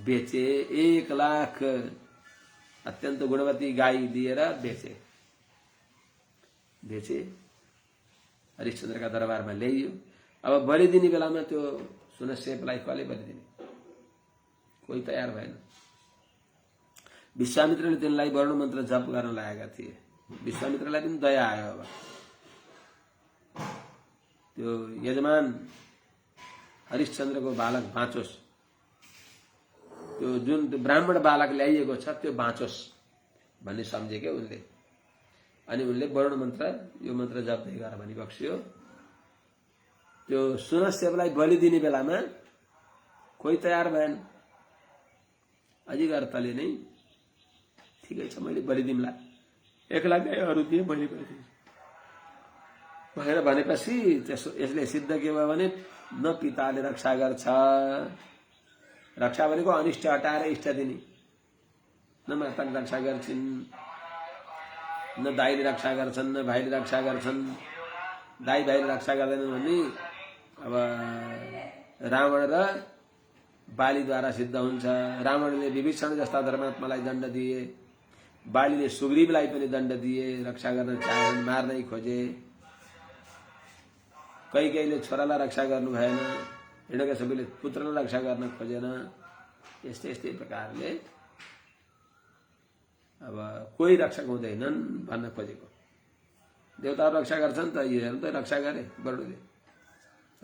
S1: बेचे। 1 लाख अत्यन्त गुणवती गाई दिएर बेचे। हरिश्चन्द्रका दरबारमा ल्याइयो। अब बलि दिने बेलामा त्यो सुनश्यपलाई कसले बलि दिने? कोही तयार भएन। विश्वामित्रले तिनलाई वर्ण मन्त्र जप गर्न लागेका थिए। विश्वामित्रलाई पनि दया आयो। अब त्यो यजमान हरिश्चन्द्रको बालक बाँचोस्, त्यो जुन ब्राह्मण बालक ल्याइएको छ त्यो बाँचोस् भन्ने सम्झेके उनले। अनि उनले वर्ण मन्त्र, यो मन्त्र जप्दै गर भनी बक्सियो। त्यो सुनश्यपलाई बलि दिने बेलामा कोही तयार भएन। अजिगर तले नै ठिकै छ, मैले बलि दिउँला, 1 लाख गाईहरू दिए, मैले बलि दिन्छु भनेर भनेपछि यसले सिद्ध के भयो भने, न पिताले रक्षा गर्छ, रक्षा भनेको अनिष्ट हटाएर इष्ट दिने, न माताले रक्षा गर्छिन्, न दाइले रक्षा गर्छन्, न भाइले रक्षा गर्छन्। दाइ भाइले रक्षा गर्दैनन् भने अब रावण र बालीद्वारा सिद्ध हुन्छ। रावणले विभीषण जस्ता धर्मात्मालाई दण्ड दिए, बालीले सुग्रीवलाई पनि दण्ड दिए, रक्षा गर्न चाहे, मार्नै खोजे। कैकेयीले छोरालाई रक्षा गर्नु भएन, हिरण्यकश्यपले पुत्रलाई रक्षा गर्न खोजेन। यस्तै प्रकारले अब कोही रक्षक हुँदैनन् भन्न खोजेको। देवताहरू रक्षा गर्छन् त, यिनीहरू त रक्षा गरे, वरुणले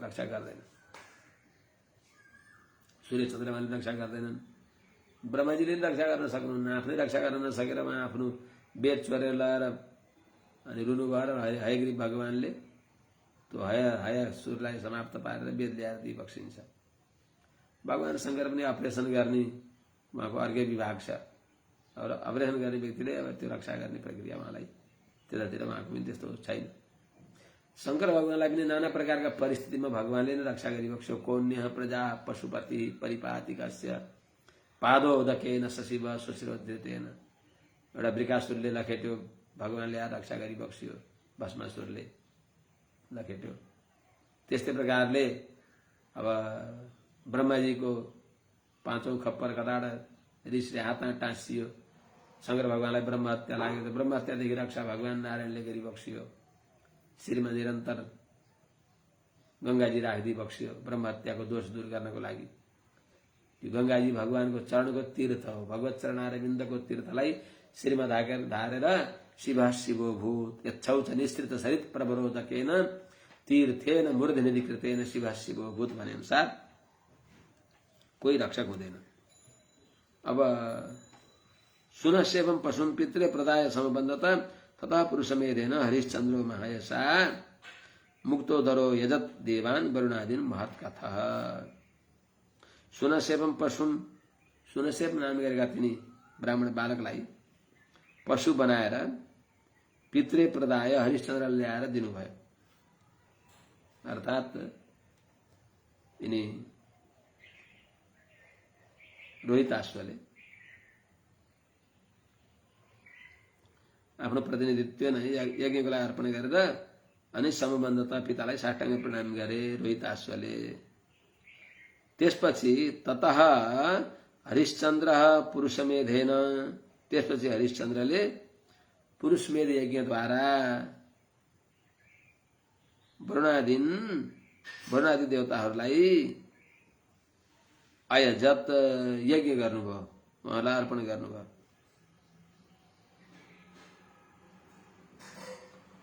S1: रक्षा गर्दैन, सूर्य चन्द्रमाले रक्षा गर्दैनन्, ब्रह्माजीले रक्षा गर्न सक्नुहुन्न। आफ्नै रक्षा गर्न नसकेर आफ्नो वेद चोरेर लगाएर अनि रुनु भएर हयग्रीव भगवानले त्यो हयासुरलाई समाप्त पारेर वेद ल्याएर दिई बक्सिन्छ। भगवान शङ्कर पनि अपरेसन गर्ने उहाँको अर्कै विभाग छ। अब अपरेसन गर्ने व्यक्तिले अब त्यो रक्षा गर्ने प्रक्रिया उहाँलाई त्यतातिर उहाँको पनि त्यस्तो छैन। शङ्कर भगवानलाई पनि नाना प्रकारका परिस्थितिमा भगवानले नै रक्षा गरिबक्स्यो। कोण्य प्रजा पशुपति परिपातिकस्य पादोदकेन सशिव सुशिरोधृतेन। एउटा वृकासुरले लखेट्यो, भगवानले आएर रक्षा गरिबक्स्यो, भस्मासुरले लखेट्यो। त्यस्तै प्रकारले अब ब्रह्माजीको 5औं खप्पर कटाड ऋषिले हातमा टाँसियो, शङ्कर भगवानलाई ब्रह्म हत्या लाग्यो, त ब्रह्म हत्यादेखि रक्षा भगवान नारायणले गरिबक्सियो। श्रीमा निरन्तर गंगाजी राखिदिई बक्सियो ब्रह्म हत्याको दोष दूर गर्नको लागि। यो गंगाजी भगवानको चरणको तीर्थ हो। भगवत चरणारविन्दको तीर्थलाई श्रीमा धारेर शिव शिवो भूत यच्छौच निश्रित सरित प्रवरोधकेन तीर्थेन मूर्धनिधिकृतेन शिव शिवो भूत भने अनुसार कोही रक्षक हुँदैन। अब सुनश्येवं पशुं पित्रे प्रदाय समबन्धता तथा पुरुषमेधेन हरिश्चन्द्रो महायशा मुक्तोदरो यजत देवान वरुणादीन महत्कथः। सुनश्येवं पशुं, सुनश्येप नाम गरेका तिनी ब्राह्मण बालकलाई पशु बनाएर पित्रे प्रदाय हरिश्चन्द्र ल्याएर दिनुभयो। अर्थात यिनी रोहिताश्वले आफ्नो प्रतिनिधित्व नै यज्ञको लागि अर्पण गरेर अनि समबन्धता पितालाई साष्टाङ्ग प्रणाम गरे रोहिताश्वले। त्यसपछि ततः हरिश्चन्द्र पुरुषमेधेन, त्यसपछि हरिश्चन्द्रले पुरुषमेध यज्ञद्वारा वरुणादि देवताहरूलाई अयजत यज्ञ गर्नुभयो, उहाँलाई अर्पण गर्नुभयो।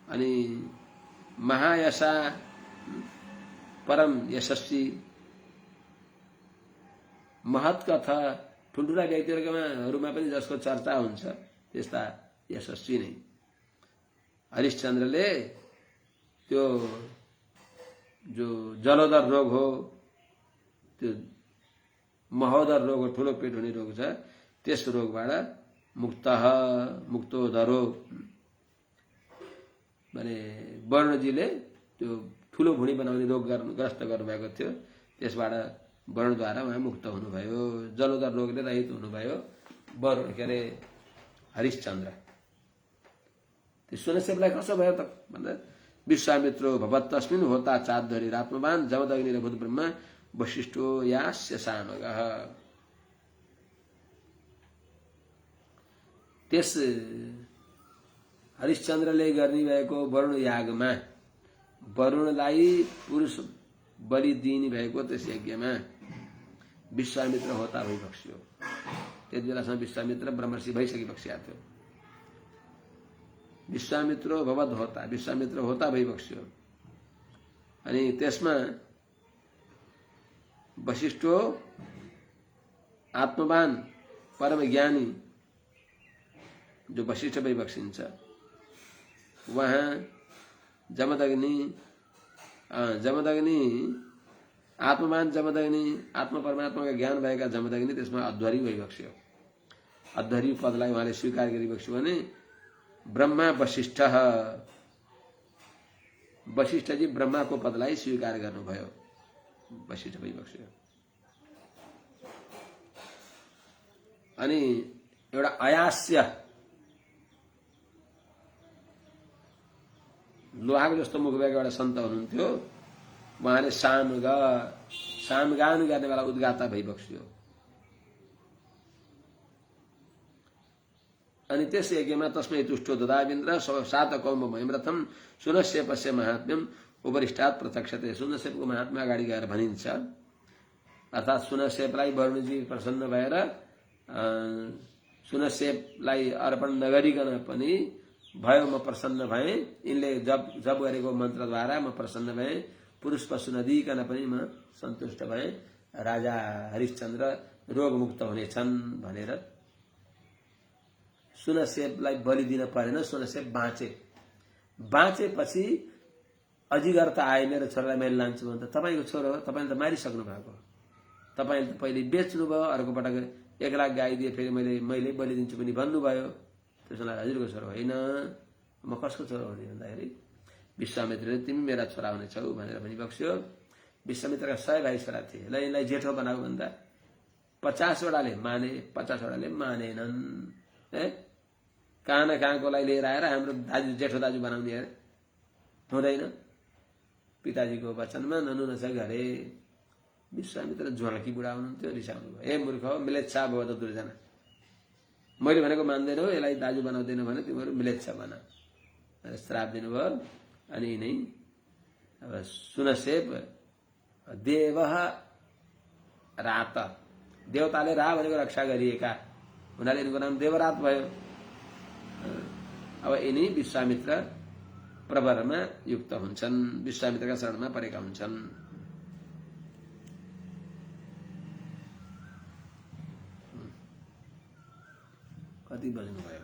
S1: अनि महायशा परम यशस्वी महत कथा ठुल्ठुला व्यक्तिहरूमा पनि जसको चर्चा हुन्छ त्यस्ता यशस्वी नै हरिश्चन्द्रले त्यो जो जलोदर रोग हो, त्यो महोदर रोग हो, ठुलो पेट हुने रोग छ, त्यस रोगबाट मुक्तो धरो भने वर्णजीले त्यो ठुलो भुँडी बनाउने रोग ग्रस्त गर्नुभएको थियो, त्यसबाट वर्णद्वारा उहाँ मुक्त हुनुभयो, जलोदर रोगले रहित हुनुभयो वरुण के अरे हरिश्चन्द्र। त्यो सुनसेपलाई कसो भयो त भन्दा विश्वामित्रो भवत तस्मिन् होता चाँदधरी रात्मवान जमदग्नि र भूत ब्रह्मा वशिष्ठो यास्य सामगः। त्यस हरिश्चन्द्रले गर्ने भएको वरुण यागमा वरुणलाई पुरुष बलि दिने भएको त्यस यज्ञमा विश्वामित्र होता भइबक्स्यो। त्यति बेलासम्म विश्वामित्र ब्रह्मर्षि भइसकिबक्सिया थियो। विश्वामित्रो भवत होता, विश्वामित्र होता भइबक्स्यो। अनि त्यसमा वशिष्ठो आत्मवान परम ज्ञानी जो वशिष्ठ भइबक्सिन्छ, वहाँ जमदग्नि आत्मवान जमदग्नि, आत्मा परमात्मा का ज्ञान भएका जमदग्नि त्यसमा अध्वरी भइबक्स्यो। अध्वरी पदलाई उहाँले स्वीकार गरिबक्स्यो भने ब्रह्मा वशिष्ठ, वशिष्ठजी ब्रह्माको पदलाई स्वीकार गर्नुभयो, वशिष्ठ भइबक्स्यो। अनि एउटा अयास्य लोहाको जस्तो मुख भएको एउटा सन्त हुनुहुन्थ्यो, उहाँले सामगान गर्ने बेला उद्गाता भइबक्स्यो। अनि त्यस यज्ञमा तस्मै तुष्टो ददाविन्द्र सात कौम्बमयम् रथम सुनस्येपस्य महात्म्यम उपरिष्टात् प्रत्यक्षते। सुनस्येपको महात्म्य अगाडि गएर भनिन्छ, अर्थात् सुनस्येपलाई वरुणजी प्रसन्न भएर सुनस्येपलाई अर्पण नगरिकन पनि भयो म प्रसन्न भएँ, यिनले जप गरेको मन्त्रद्वारा म प्रसन्न भएँ, पुरुष पशु नदिकन पनि म सन्तुष्ट भएँ, राजा हरिश्चन्द्र रोगमुक्त हुनेछन् भनेर सुनसेपलाई बलि दिन परेन। सुनसेप बाँचेपछि अजिगर त आए, मेरो छोरालाई मैले लान्छु भने त तपाईँको छोरो हो, तपाईँले त मारिसक्नु भएको, तपाईँले त पहिले बेच्नुभयो, अर्को पटक 1 लाख गाई दिए, फेरि मैले बलि दिन्छु पनि भन्नुभयो, त्यसलाई हजुरको छोरो होइन, म कसको छोरो हुने भन्दाखेरि विश्वामित्रले तिमी मेरा छोरा हुनेछौ भनेर भनिबक्स्यो। विश्वामित्रका 100 भाइ छोरा थिए, ल यिनलाई जेठो बनाऊ भन्दा 50 वटाले माने, 50 वटाले मानेनन्। कहाँ न कहाँकोलाई लिएर आएर हाम्रो दाजु जेठो दाजु बनाउने अरे, हुँदैन। पिताजीको वचनमा ननु नसक गरे। विश्वामित्र झ्वाकी बुढा हुनुहुन्थ्यो, रिसाउनु भयो, ए मूर्ख हो, मिलेच्छा भयो त दुर्जना, मैले भनेको मान्दैनौ, यसलाई दाजु बनाउँदैन भने तिमीहरू मिलेच्छा बना श्राप दिनुभयो। अनि नै अब सुनसेप देव रात, देवताले रा भनेको रक्षा गरिएका हुनाले यिनको नाम देवरात भयो। अब यिनी विश्वामित्र प्रवरमा युक्त हुन्छन्, विश्वामित्रका शरणमा परेका हुन्छन्। कति बज्नुभयो?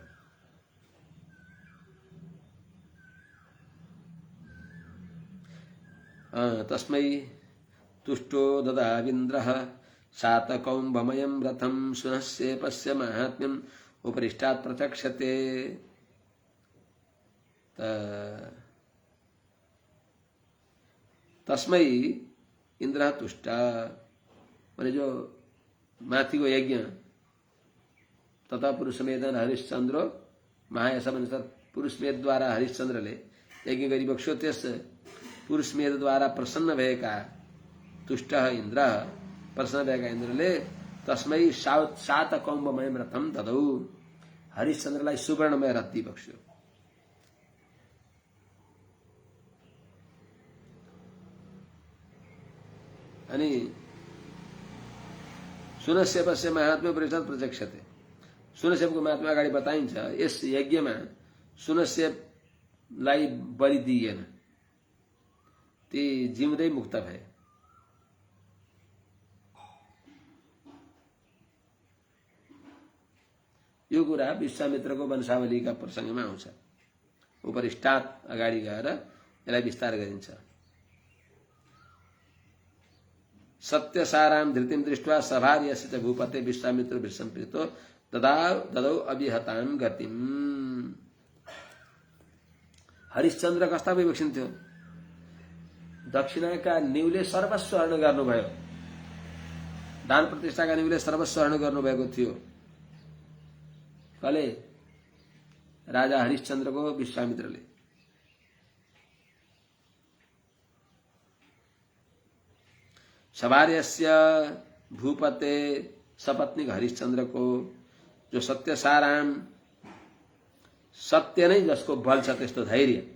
S1: तस्मै तुष्टो ददाविन्द्रः सातकौम्बमयम् रथम् सुनस्येपस्य माहात्म्यम् उपरिष्टात् प्रत्यक्षते। तस्मै इन्द्र तुष्ट भने जो माथिको यज्ञ तथा पुरुषमेधन हरिश्चन्द्र महायशमनुसार पुरुषमेधद्वारा हरिश्चन्द्रले यज्ञ गरिबक्स्यो। त्यस पुरुषमेधद्वारा प्रसन्न भएका तुष्ट इन्द्र, प्रसन्न भएका इन्द्रले तस्मै 7 कौम्बमयम् रथम ददौ, हरिश्चन्द्रलाई सुवर्णमय रथ दिबक्स्यो। अनि सुनसेपस्य महात्म्य उपरिष्टात् प्रत्यक्षते। सुनसेपको महात्म्य अगाडि बताइन्छ। यस यज्ञमा सुनसेपलाई बलि दिइएन, ती जिउँदै मुक्त भए। यो कुरा विश्वामित्रको वंशावलीका प्रसङ्गमा आउँछ। उपरिष्टात् अगाडि गएर यसलाई विस्तार गरिन्छ। सत्यसारां धृतिं दृष्ट्वा सभार्यस्य च भूपते विश्वामित्र विसम्प्रीतो ददौ अभिहतां गतिम्। हरिश्चन्द्र कस्ता विवेकशील थियो। दक्षिणाका न्यूले सर्वस्व हरण गर्नुभयो, दान प्रतिष्ठाका न्यूले सर्वस्व हरण गर्नुभएको थियो। कले? राजा हरिश्चन्द्रको विश्वामित्रले। सभार्यस्य भूपते सपत्नीक हरिश्चन्द्रको जो सत्यसाराम, सत्य नै जसको बल छ त्यस्तो धैर्य,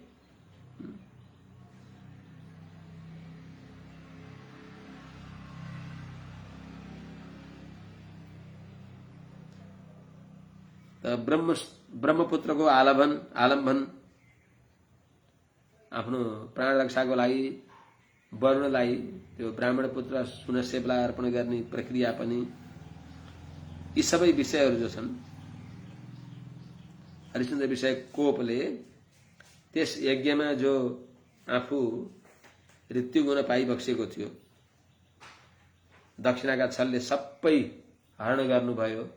S1: ब्रह्मपुत्रको आलम्बन आफ्नो प्राण रक्षाको लागि वरुणलाई त्यो ब्राह्मण पुत्र सुनसेवलाई अर्पण गर्ने प्रक्रिया पनि, यी सबै विषयहरू जो छन् हरिश्चन्द्र विषय कोपले त्यस यज्ञमा जो आफू ऋत्यु गुण पाइबक्सेको थियो, दक्षिणाका छलले सबै हरण गर्नुभयो।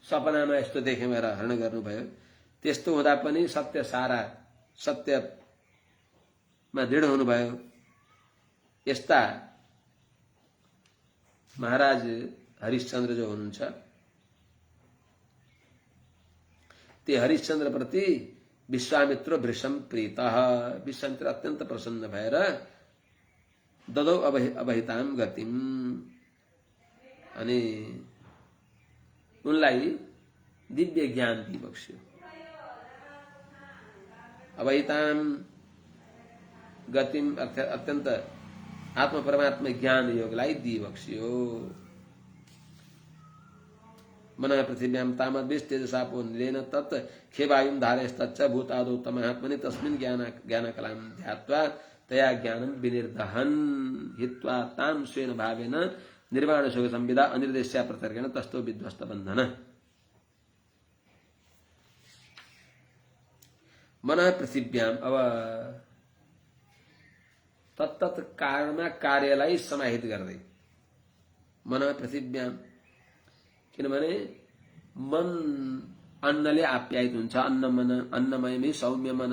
S1: सपनामा यस्तो देखे भनेर हरण गर्नुभयो। त्यस्तो हुँदा पनि सत्य सारा, सत्यमा दृढ हुनुभयो। यस्ता महाराज हरिश्चन्द्र जो हुनुहुन्छ, ते हरिश्चन्द्र प्रति विश्वामित्र वृषम प्रीतः, विश्वामित्र अत्यन्त प्रसन्न भएर ददौ अवहिताम गतिम, अनि उनलाई दिव्य ज्ञान दिइबक्स्यो। अवहिताम गतिम अत्यन्त आत्म परमात्मा ज्ञान योगलाई दिइबक्स्यो। मनः पृथिव्यां तामद्भिस्तेजसापो निलेन तत् खेवायुं धारयस्तच्च भूतादौ तमात्मनि तस्मिन् ज्ञानकलां ध्यात्वा तया ज्ञानं विनिर्दहन् हित्वा तां स्वेन भावेन निर्वाण शोक संविदा अनिर्देश्या प्रत्यर्गेण तस्थो विध्वस्त बंधन। मन पृथिव्याम, अब तत्तत कारणमा कार्यलाई समाहित गर्दै मन पृथिव्याम, किनभने मन अन्नले आप्यायित हुन्छ। अन्नमयमी सौम्य मन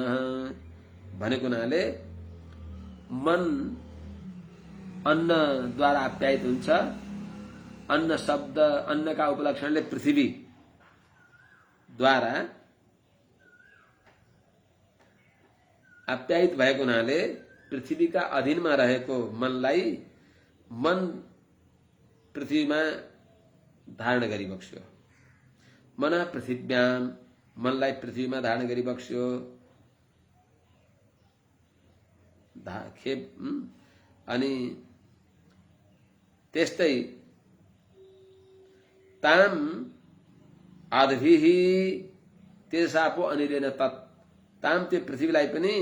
S1: भनेको हुनाले मन अन्नद्वारा आप्यायित हुन्छ। अन्न शब्द, अन्नका उपलक्षणले पृथ्वी द्वारा आप्यायित भएको हुनाले पृथ्वीका अधीनमा रहेको मनलाई मन पृथ्वीमा धारण गरिबक्स्यो। मन पृथिव्याम, मनलाई पृथ्वीमा धारण गरिबक्स्यो। अनि त्यस्तै ताम आदभिहि तेजसापो अनिलेन तत्, ताम त्यो पृथ्वीलाई पनि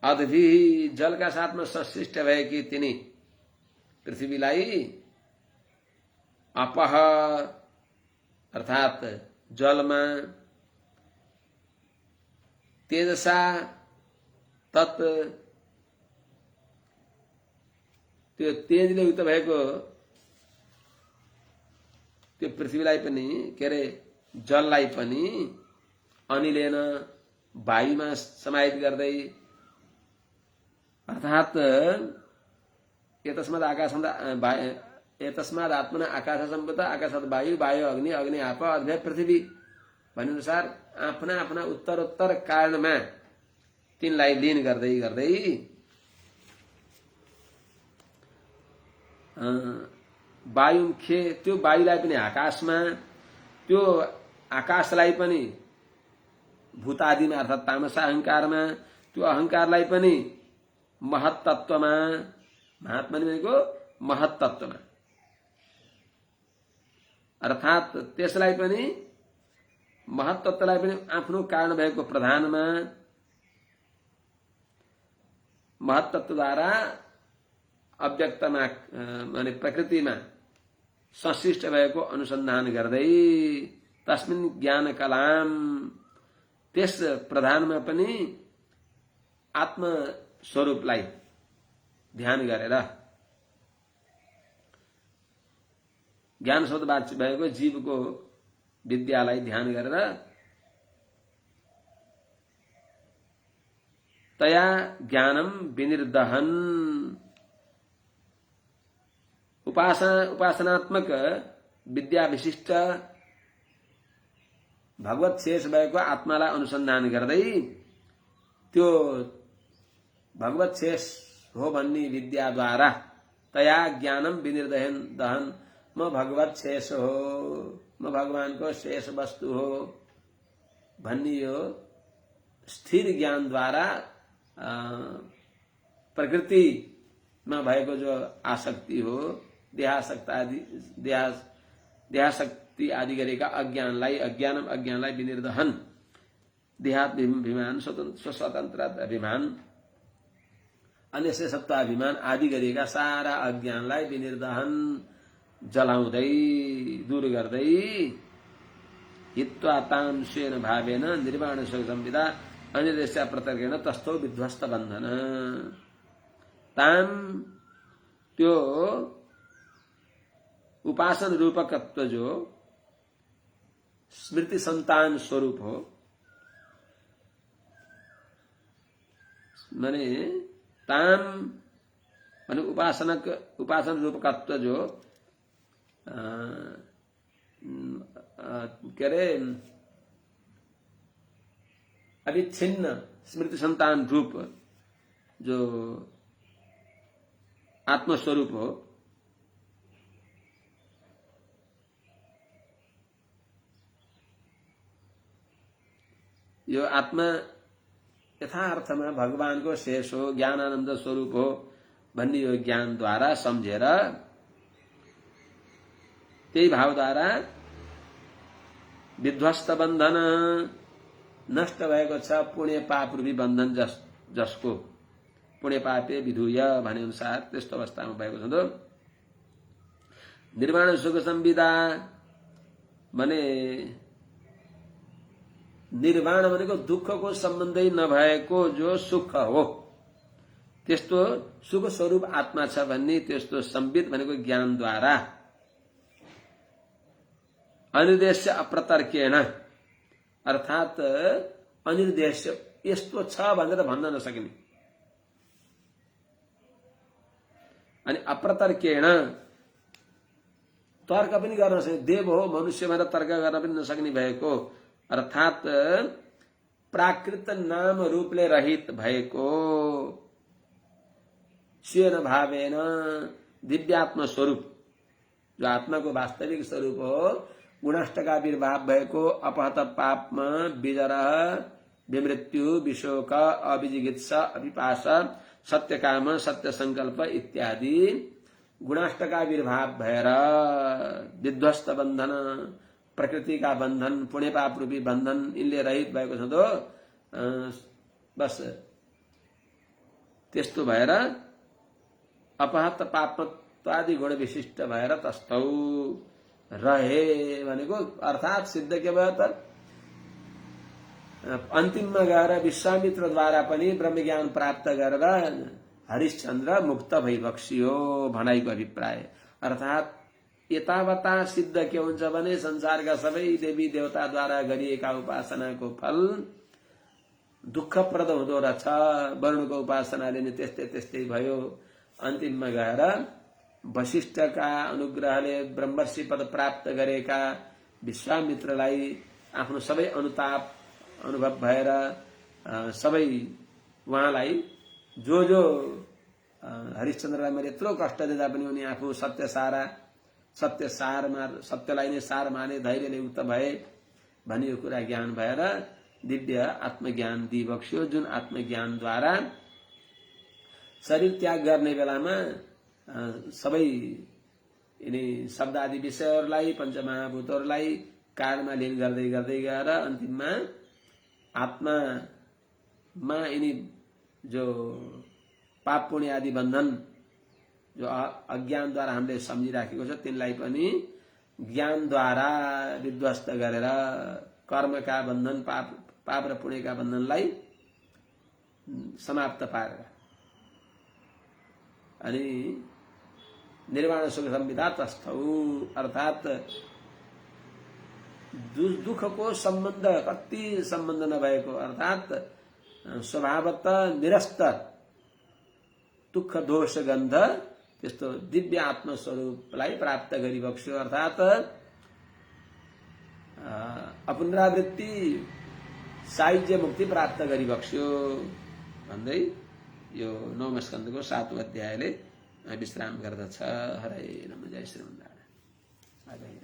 S1: आदभिहि जलका साथमा संश्लिष्ट भएकी तिनी पृथ्वीलाई अपह अर्थात जलमा, तेजसा तत् त्यो तेजले युक्त भएको त्यो पृथ्वीलाई पनि, के अरे जललाई पनि अनिलेन वायुमा समाहित गर्दै, अर्थात एतस्माद् आत्मना आकाश सम्पद आकाशात् वायु, वायु अग्नि, अग्नि आप, अग्नि पृथ्वी भन्ने अनुसार आफ्ना आफ्ना उत्तरोत्तर कारणमा तिनलाई लीन गर्दै गर्दै वायुखे, त्यो वायुलाई पनि आकाशमा, त्यो आकाशलाई पनि भूतादिमा अर्थात तामसा अहंकारमा, त्यो अहंकारलाई पनि महत्तत्वमा, महात्मा भनेको महत्तत्वमा अर्थात त्यसलाई पनि महत्तत्वलाई पनि आफ्नो कारण भएको प्रधानमा, महत्तत्वद्वारा अव्यक्तमा माने प्रकृतिमा संश्लिष्ट भएको अनुसन्धान गर्दै तस्मिन् ज्ञान कलाम, त्यस प्रधानमा पनि आत्म स्वरूपलाई ध्यान गरेर ज्ञान शब्द वाच्य भएको जीवको विद्यालाई ध्यान गरेर तया ज्ञानम विनिर्दहन उपासनात्मक विद्या विशिष्ट भगवत शेष भएको आत्मालाई अनुसन्धान गर्दै त्यो भगवत शेष हो भन्ने विद्याद्वारा तया ज्ञानम विनिर्दहन म भगवत शेष हो, म भगवानको शेष वस्तु हो भन्ने यो स्थिर ज्ञानद्वारा प्रकृतिमा भएको जो आसक्ति हो, देहासक्ति आदि गरेका अज्ञानलाई विनिर्दहन, देहाभिमान, स्वतन्त्र अभिमान, अन्य शेषत्वाभिमान आदि गरेका सारा अज्ञानलाई विनिर्दहन जलाउँदै दूर गर्दै हित्वा ताम स्वेन भावेन निर्वाण सुख संविदा अनिर्देश्य प्रतर्केण तस्थो विध्वस्त बन्धन। ताम त्यो उपासन रूपकत्व जो स्मृति संतान स्वरूप हो, माने ताम माने उपासन रूपकत्व जो के अरे अविच्छिन्न स्मृति संतान रूप जो आत्मस्वरूप हो, यो आत्मा यथार्थमा भगवानको शेष हो, ज्ञानानन्द स्वरूप हो भन्ने यो ज्ञानद्वारा सम्झेर त्यही भावद्वारा विध्वस्त बन्धन नष्ट भएको छ पुण्य पाप रूपी बन्धन जसको पुण्य पापे विधुय भने अनुसार त्यस्तो अवस्थामा भएको छ। निर्वाण सुख संविदा भने निर्वाण भनेको दुःखको सम्बन्धै नभएको जो सुख हो, त्यस्तो सुख स्वरूप आत्मा छ भन्ने त्यस्तो संवित भनेको ज्ञानद्वारा अनिर्देश्य अप्रतर्केण अर्थात अनिर्देश्य यस्तो छ भनेर भन्न नसकिने अनि अप्रतर्केण तर्क पनि गर्न नसक्ने, देव हो मनुष्य भनेर तर्क गर्न पनि नसक्ने भएको अर्थात प्राकृत नाम रूपले रहित भएको स्वेन भावेन दिव्यात्म स्वरूप जो आत्माको वास्तविक स्वरूप हो, गुणाष्टका विर्भाव भएको अपहत पापमा विजरह विमृत्यु विशोक अविजिगित्सा अभिपास सत्यकाम सत्य संकल्प इत्यादि गुणाष्टका विर्भाव भएर विध्वस्त बन्धन, प्रकृतिका बन्धन, पुण्य पाप रूपी बन्धन यिनले रहित भएको छ। तो बस त्यस्तो भएर अपहत पापत्वादि गुण विशिष्ट भएर तस्थौ रहे भनेको अर्थात सिद्ध के भयो त अन्तिममा गएर विश्वामित्रद्वारा पनि ब्रह्मज्ञान प्राप्त गरेर हरिश्चन्द्र मुक्त भइबक्सियो भनाइको अभिप्राय। अर्थात यतावता सिद्ध के हुन्छ भने संसारका सबै देवी देवताद्वारा गरिएका उपासनाको फल दुःखप्रद हुँदो रहेछ, वरुणको उपासनाले नि त्यस्तै त्यस्तै भयो। अन्तिममा गएर वशिष्ठका अनुग्रहले ब्रह्मर्षि पद प्राप्त गरेका विश्वामित्रलाई आफ्नो सबै अनुताप अनुभव भएर सबै उहाँलाई जो हरिश्चन्द्रलाई मैले यत्रो कष्ट दिँदा पनि उनी आफू सत्यलाई नै सार माने धैर्यले युक्त भए भन्ने यो कुरा ज्ञान भएर दिव्य आत्मज्ञान दिइबक्स्यो, जुन आत्मज्ञानद्वारा शरीर त्याग गर्ने बेलामा सबै यिनी शब्द आदि विषयहरूलाई पञ्चमहाभूतहरूलाई कारमा लीन गर्दै गर्दै गएर अन्तिममा आत्मामा यिनी जो पाप पुण्य आदि बन्धन जो अज्ञानद्वारा हामीले सम्झिराखेको छ तिनलाई पनि ज्ञानद्वारा विध्वस्त गरेर कर्मका बन्धन पाप र पुण्यका बन्धनलाई समाप्त पारेर अनि निर्वाण सुख संविदा तस्थौ अर्थात दुःखको सम्बन्ध कति सम्बन्ध नभएको अर्थात स्वभावतः निरस्त दुःख दोष गन्ध त्यस्तो दिव्य आत्मस्वरूपलाई प्राप्त गरिबक्स्यो अर्थात अपुनरावृत्ति सायुज्य मुक्ति प्राप्त गरिबक्स्यो भन्दै यो 9औं स्कन्धको 7औं अध्यायले विश्राम गर्दछ। हरे नम। जय श्रीमन्नारायण।